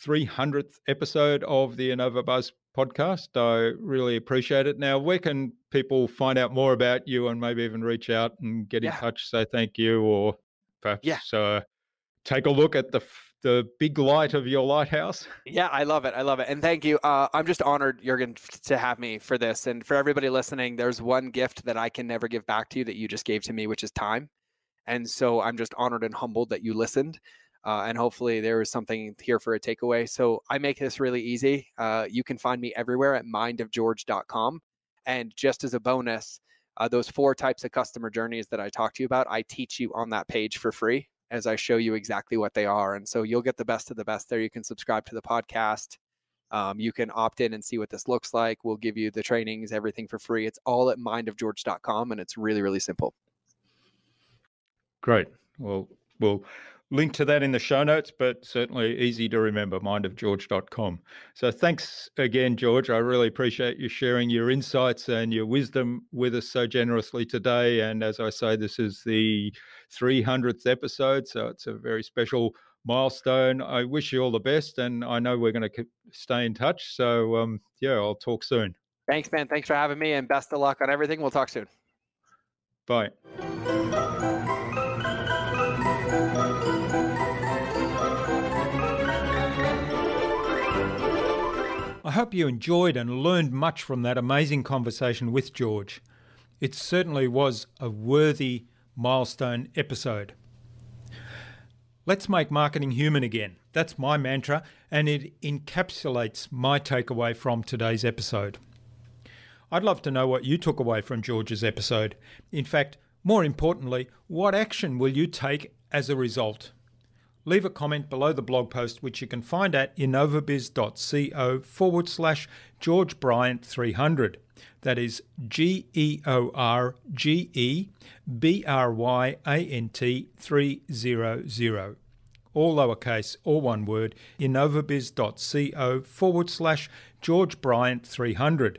A: 300th episode of the InnovaBuzz podcast. I really appreciate it. Now, where can people find out more about you and maybe even reach out and get in touch, say thank you, or perhaps take a look at the big light of your lighthouse? Yeah,
B: I love it. And thank you. I'm just honored, Jürgen, to have me for this. And for everybody listening, there's one gift that I can never give back to you that you just gave to me, which is time. And so I'm just honored and humbled that you listened. And hopefully there was something here for a takeaway. So I make this really easy. You can find me everywhere at mindofgeorge.com. And just as a bonus, those 4 types of customer journeys that I talked to you about, I teach you on that page for free as I show you exactly what they are. And so you'll get the best of the best there. You can subscribe to the podcast. You can opt in and see what this looks like. We'll give you the trainings, everything for free. It's all at mindofgeorge.com, and it's really, really simple.
A: Great. Well, we'll link to that in the show notes, but certainly easy to remember, mindofgeorge.com. So thanks again, George. I really appreciate you sharing your insights and your wisdom with us so generously today. And as I say, this is the 300th episode, so it's a very special milestone. I wish you all the best, and I know we're going to stay in touch. So I'll talk soon.
B: Thanks, man. Thanks for having me, and best of luck on everything. We'll talk soon.
A: Bye. I hope you enjoyed and learned much from that amazing conversation with George. It certainly was a worthy milestone episode. Let's make marketing human again. That's my mantra, and it encapsulates my takeaway from today's episode. I'd love to know what you took away from George's episode. In fact, more importantly, what action will you take as a result? Leave a comment below the blog post, which you can find at innovabiz.co/George Bryant 300. That is GeorgeBryant 300. All lowercase, all one word, innovabiz.co/George Bryant 300.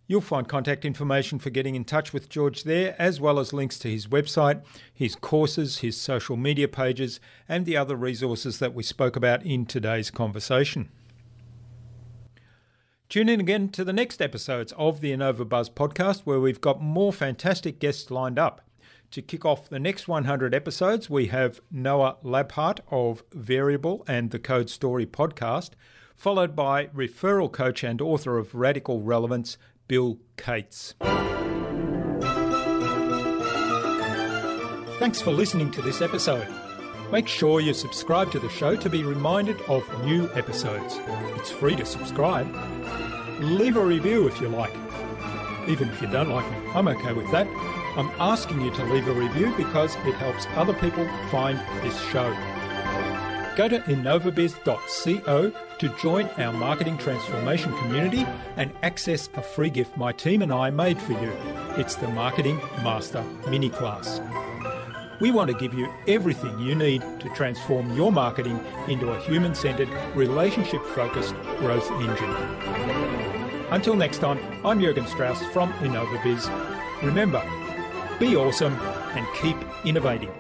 A: You'll find contact information for getting in touch with George there, as well as links to his website, his courses, his social media pages, and the other resources that we spoke about in today's conversation. Tune in again to the next episodes of the InnovaBuzz podcast, where we've got more fantastic guests lined up. To kick off the next 100 episodes, we have Noah Labhart of Variable and the Code Story podcast, followed by referral coach and author of Radical Relevance, Bill Cates. Thanks for listening to this episode. Make sure you subscribe to the show to be reminded of new episodes. It's free to subscribe. Leave a review if you like. Even if you don't like me, I'm okay with that. I'm asking you to leave a review because it helps other people find this show. Go to innovabiz.co to join our marketing transformation community and access a free gift my team and I made for you. It's the Marketing Master Mini Class. We want to give you everything you need to transform your marketing into a human-centered, relationship-focused growth engine. Until next time, I'm Jürgen Strauss from InnovaBiz. Remember, be awesome and keep innovating.